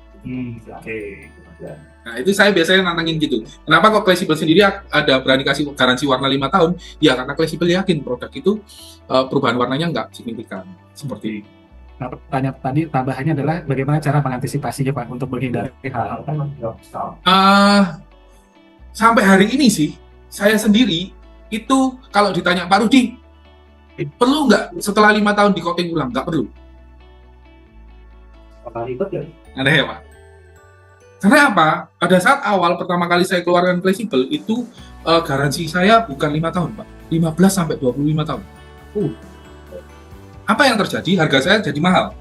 Nah, itu saya biasanya nantangin gitu. Kenapa kok Classable sendiri ada berani kasih garansi warna 5 tahun? Ya, karena Classable yakin produk itu perubahan warnanya nggak signifikan. Seperti itu. Nah, pertanyaan tadi tambahannya adalah bagaimana cara mengantisipasinya Pak untuk menghindari hal-hal Sampai hari ini sih, saya sendiri itu kalau ditanya Pak Rudi, perlu nggak setelah 5 tahun di coating ulang? Nggak perlu. Aneh ya Pak? Karena apa? Pada saat awal pertama kali saya keluarkan Classable itu garansi saya bukan 5 tahun Pak, 15 sampai 25 tahun. Apa yang terjadi? Harga saya jadi mahal.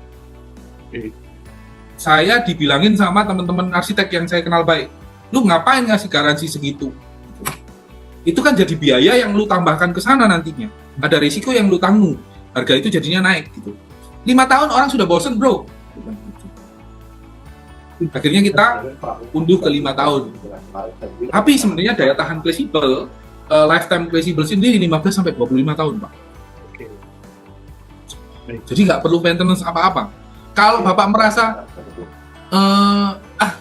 Saya dibilangin sama teman-teman arsitek yang saya kenal baik, lu ngapain ngasih garansi segitu? Itu kan jadi biaya yang lu tambahkan ke sana nantinya. Ada risiko yang lu tanggung. Harga itu jadinya naik gitu. 5 tahun orang sudah bosen bro. Akhirnya kita unduh ke 5 tahun. Tapi sebenarnya daya tahan Classable, lifetime Classable sendiri 15 sampai 25 tahun, Pak. Jadi nggak perlu maintenance apa-apa. Kalau Bapak merasa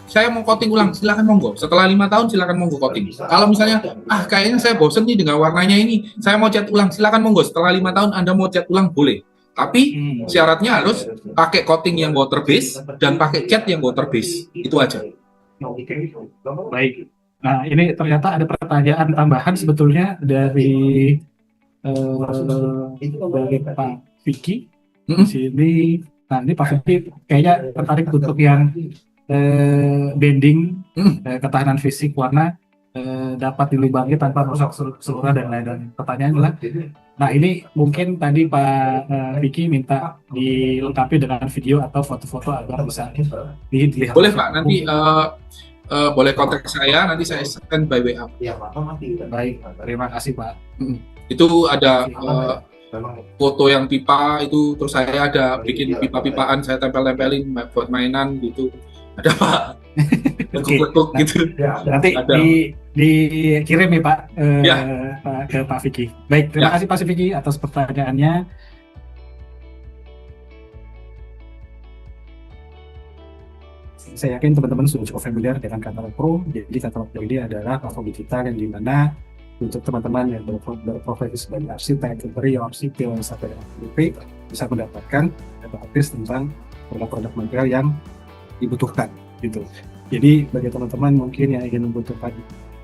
saya mau coating ulang, silakan monggo. Setelah 5 tahun silakan monggo coating. Kalau misalnya kayaknya saya bosen nih dengan warnanya ini, saya mau cat ulang, silakan monggo. Setelah 5 tahun Anda mau cat ulang boleh. Tapi syaratnya harus pakai coating yang water base dan pakai cat yang water base. Itu aja. Baik. Nah, ini ternyata ada pertanyaan tambahan sebetulnya dari Pak Vicky. Di sini, nah ini Pak Vicky kayaknya tertarik untuk yang bending, ketahanan fisik warna dapat dilubangi tanpa merusak seluruh dan lain-lain. Pertanyaan adalah, nah ini mungkin tadi Pak Vicky minta dilengkapi dengan video atau foto-foto agar bisa dilihat. Boleh Pak, nanti boleh kontak saya, nanti saya send by WA. Baik, terima kasih Pak. Itu ada foto yang pipa itu, terus saya ada bikin pipa-pipaan, saya tempel-tempelin buat mainan gitu. Ada Pak. Lekuk-lekuk gitu. Nanti ada. Dikirim ya Pak ke Pak Vicky. Baik, terima kasih Pak Vicky atas pertanyaannya. Saya yakin teman-teman sudah cukup familiar dengan Katalog Pro. Jadi Katalog Pro ini adalah platform digital yang dimana untuk teman-teman yang berprofesi sebagai arsitek, interior, sipil, sampai DP bisa mendapatkan data aktif tentang produk-produk material yang dibutuhkan gitu. Jadi bagi teman-teman mungkin yang ingin membutuhkan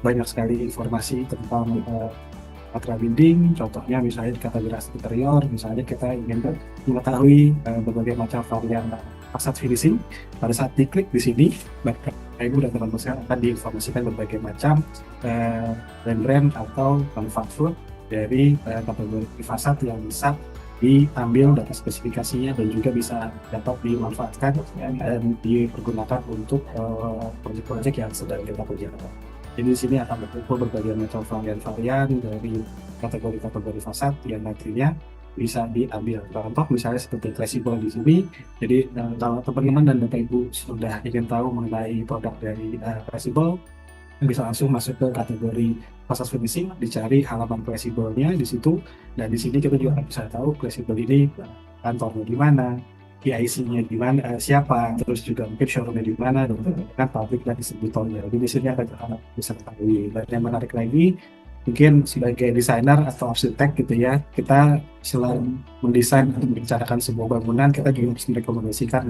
banyak sekali informasi tentang material building, contohnya misalnya di kategori interior, misalnya kita ingin mengetahui berbagai macam varian fasad finishing, pada saat diklik di sini, Bapak Ibu dan teman-teman akan diinformasikan berbagai macam brand-brand atau manufaktur dari kategori fasad yang bisa diambil data spesifikasinya dan juga bisa dapat dimanfaatkan dan dipergunakan untuk proyek-proyek yang sedang kita kerjakan. Jadi di sini akan berkumpul berbagai macam varian-varian dari kategori-kategori fasad yang nantinya bisa diambil. Contoh misalnya seperti Classable di sini. Jadi kalau teman-teman dan Bapak Ibu sudah ingin tahu mengenai produk dari Classable, bisa langsung masuk ke kategori fasad finishing, dicari halaman Classable-nya di situ, dan di sini kita juga bisa tahu Classable ini kantornya di mana, PIC-nya di mana, siapa, terus juga mungkin showroom-nya di mana, dan pabrik dan distributornya. Jadi di sini akan bisa ketahui. Dan yang menarik lagi, mungkin sebagai desainer atau arsitek gitu ya, kita selain mendesain atau merencanakan sebuah bangunan, kita juga harus merekomendasikan.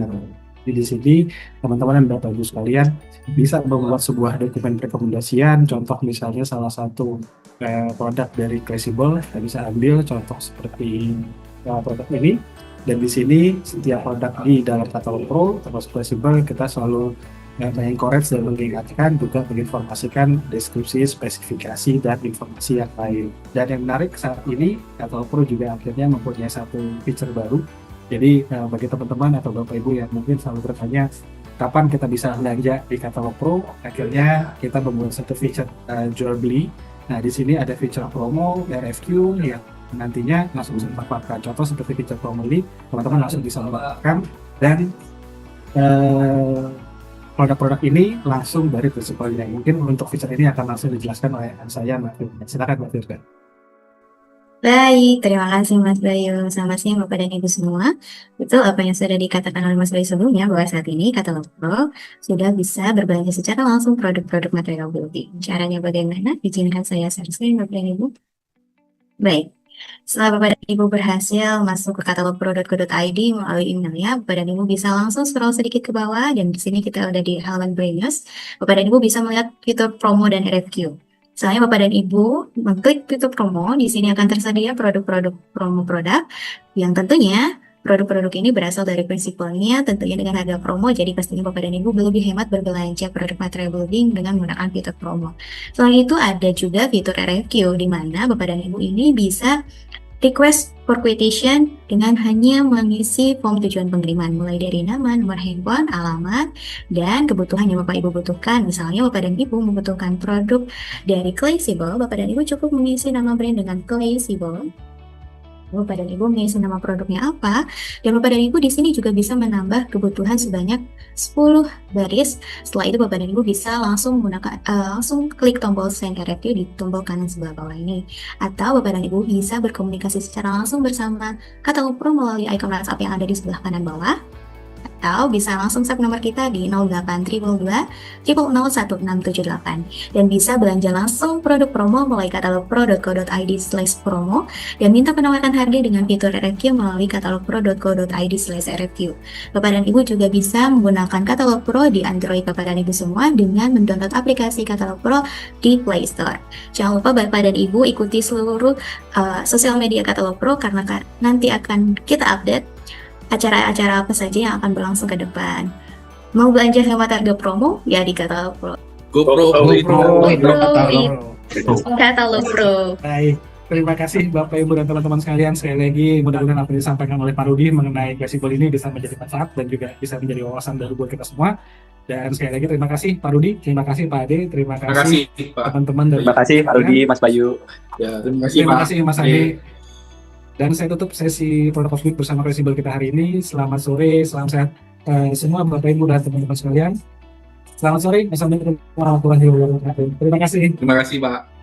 Jadi di sini teman-teman dan Bapak Ibu sekalian bisa membuat sebuah dokumen rekomendasian. Contoh misalnya salah satu produk dari Classable, kita bisa ambil contoh seperti produk ini. Dan di sini setiap produk di dalam Katalog Pro termasuk Classable, kita selalu mengencourage dan mengingatkan juga menginformasikan deskripsi, spesifikasi, dan informasi yang lain. Dan yang menarik saat ini, Katalog Pro juga akhirnya mempunyai satu feature baru. Jadi bagi teman-teman atau Bapak Ibu yang mungkin selalu bertanya kapan kita bisa belanja di Katalog Pro, akhirnya kita membuat satu feature jual beli. Nah di sini ada feature promo, RFQ yang nantinya langsung bisa dapatkan. Contoh seperti feature promo ini, teman-teman langsung bisa mendapatkan dan produk-produk ini langsung dari prinsipalnya. Mungkin untuk feature ini akan langsung dijelaskan oleh saya, Mbak Firda. Silakan Mbak Firda. Baik, terima kasih Mas Bayu. Selamat siang Bapak dan Ibu semua. Betul apa yang sudah dikatakan oleh Mas Bayu sebelumnya, bahwa saat ini Katalog Pro sudah bisa berbelanja secara langsung produk-produk material building. Caranya bagaimana? Izinkan saya sharing Bapak dan Ibu. Baik, setelah Bapak dan Ibu berhasil masuk ke katalog pro.co.id melalui emailnya, Bapak dan Ibu bisa langsung scroll sedikit ke bawah, dan di sini kita udah di halaman Brain News. Bapak dan Ibu bisa melihat fitur promo dan RFQ. Misalnya Bapak dan Ibu mengklik fitur promo, di sini akan tersedia produk-produk promo produk yang tentunya produk-produk ini berasal dari prinsipalnya tentunya dengan harga promo, jadi pastinya Bapak dan Ibu lebih hemat berbelanja produk material building dengan menggunakan fitur promo. Selain itu ada juga fitur RFQ di mana Bapak dan Ibu ini bisa request for quotation dengan hanya mengisi form tujuan pengiriman mulai dari nama, nomor handphone, alamat, dan kebutuhan yang Bapak Ibu butuhkan. Misalnya Bapak dan Ibu membutuhkan produk dari Claysible, Bapak dan Ibu cukup mengisi nama brand dengan Claysible. Bapak dan Ibu mengisi nama produknya apa, dan Bapak dan Ibu di sini juga bisa menambah kebutuhan sebanyak 10 baris. Setelah itu Bapak dan Ibu bisa langsung menggunakan langsung klik tombol send RFQ di tombol kanan sebelah bawah ini, atau Bapak dan Ibu bisa berkomunikasi secara langsung bersama Katalog Pro melalui icon WhatsApp yang ada di sebelah kanan bawah, atau bisa langsung save nomor kita di 0822 001678 dan bisa belanja langsung produk promo melalui katalog pro.co.id/promo dan minta penawaran harga dengan fitur RFQ melalui katalog pro.co.id/RFQ. Bapak dan Ibu juga bisa menggunakan katalog pro di Android Bapak dan Ibu semua dengan mendownload aplikasi katalog pro di Play Store. Jangan lupa Bapak dan Ibu ikuti seluruh sosial media katalog pro karena nanti akan kita update acara-acara apa saja yang akan berlangsung ke depan. Mau belanja hemat harga promo? Ya di Katalog Pro. GoPro. Katalog Pro. Baik, terima kasih Bapak Ibu dan teman-teman sekalian. Sekali lagi mudah-mudahan apa yang disampaikan oleh Pak Rudi mengenai fleksibel ini bisa menjadi manfaat dan juga bisa menjadi wawasan baru buat kita semua. Dan sekali lagi terima kasih Pak Rudi, terima kasih Pak Ade, terima kasih Pak. teman-teman dari Terima kasih Pak Rudi, Mas Bayu. Ya, terima kasih terima Pak. kasih Mas Ade. Dan saya tutup sesi Product of Week bersama Fleksibel kita hari ini. Selamat sore, salam sehat semua Bapak Ibu dan teman-teman sekalian. Selamat sore, assalamualaikum warahmatullahi wabarakatuh. Terima kasih. Terima kasih Pak.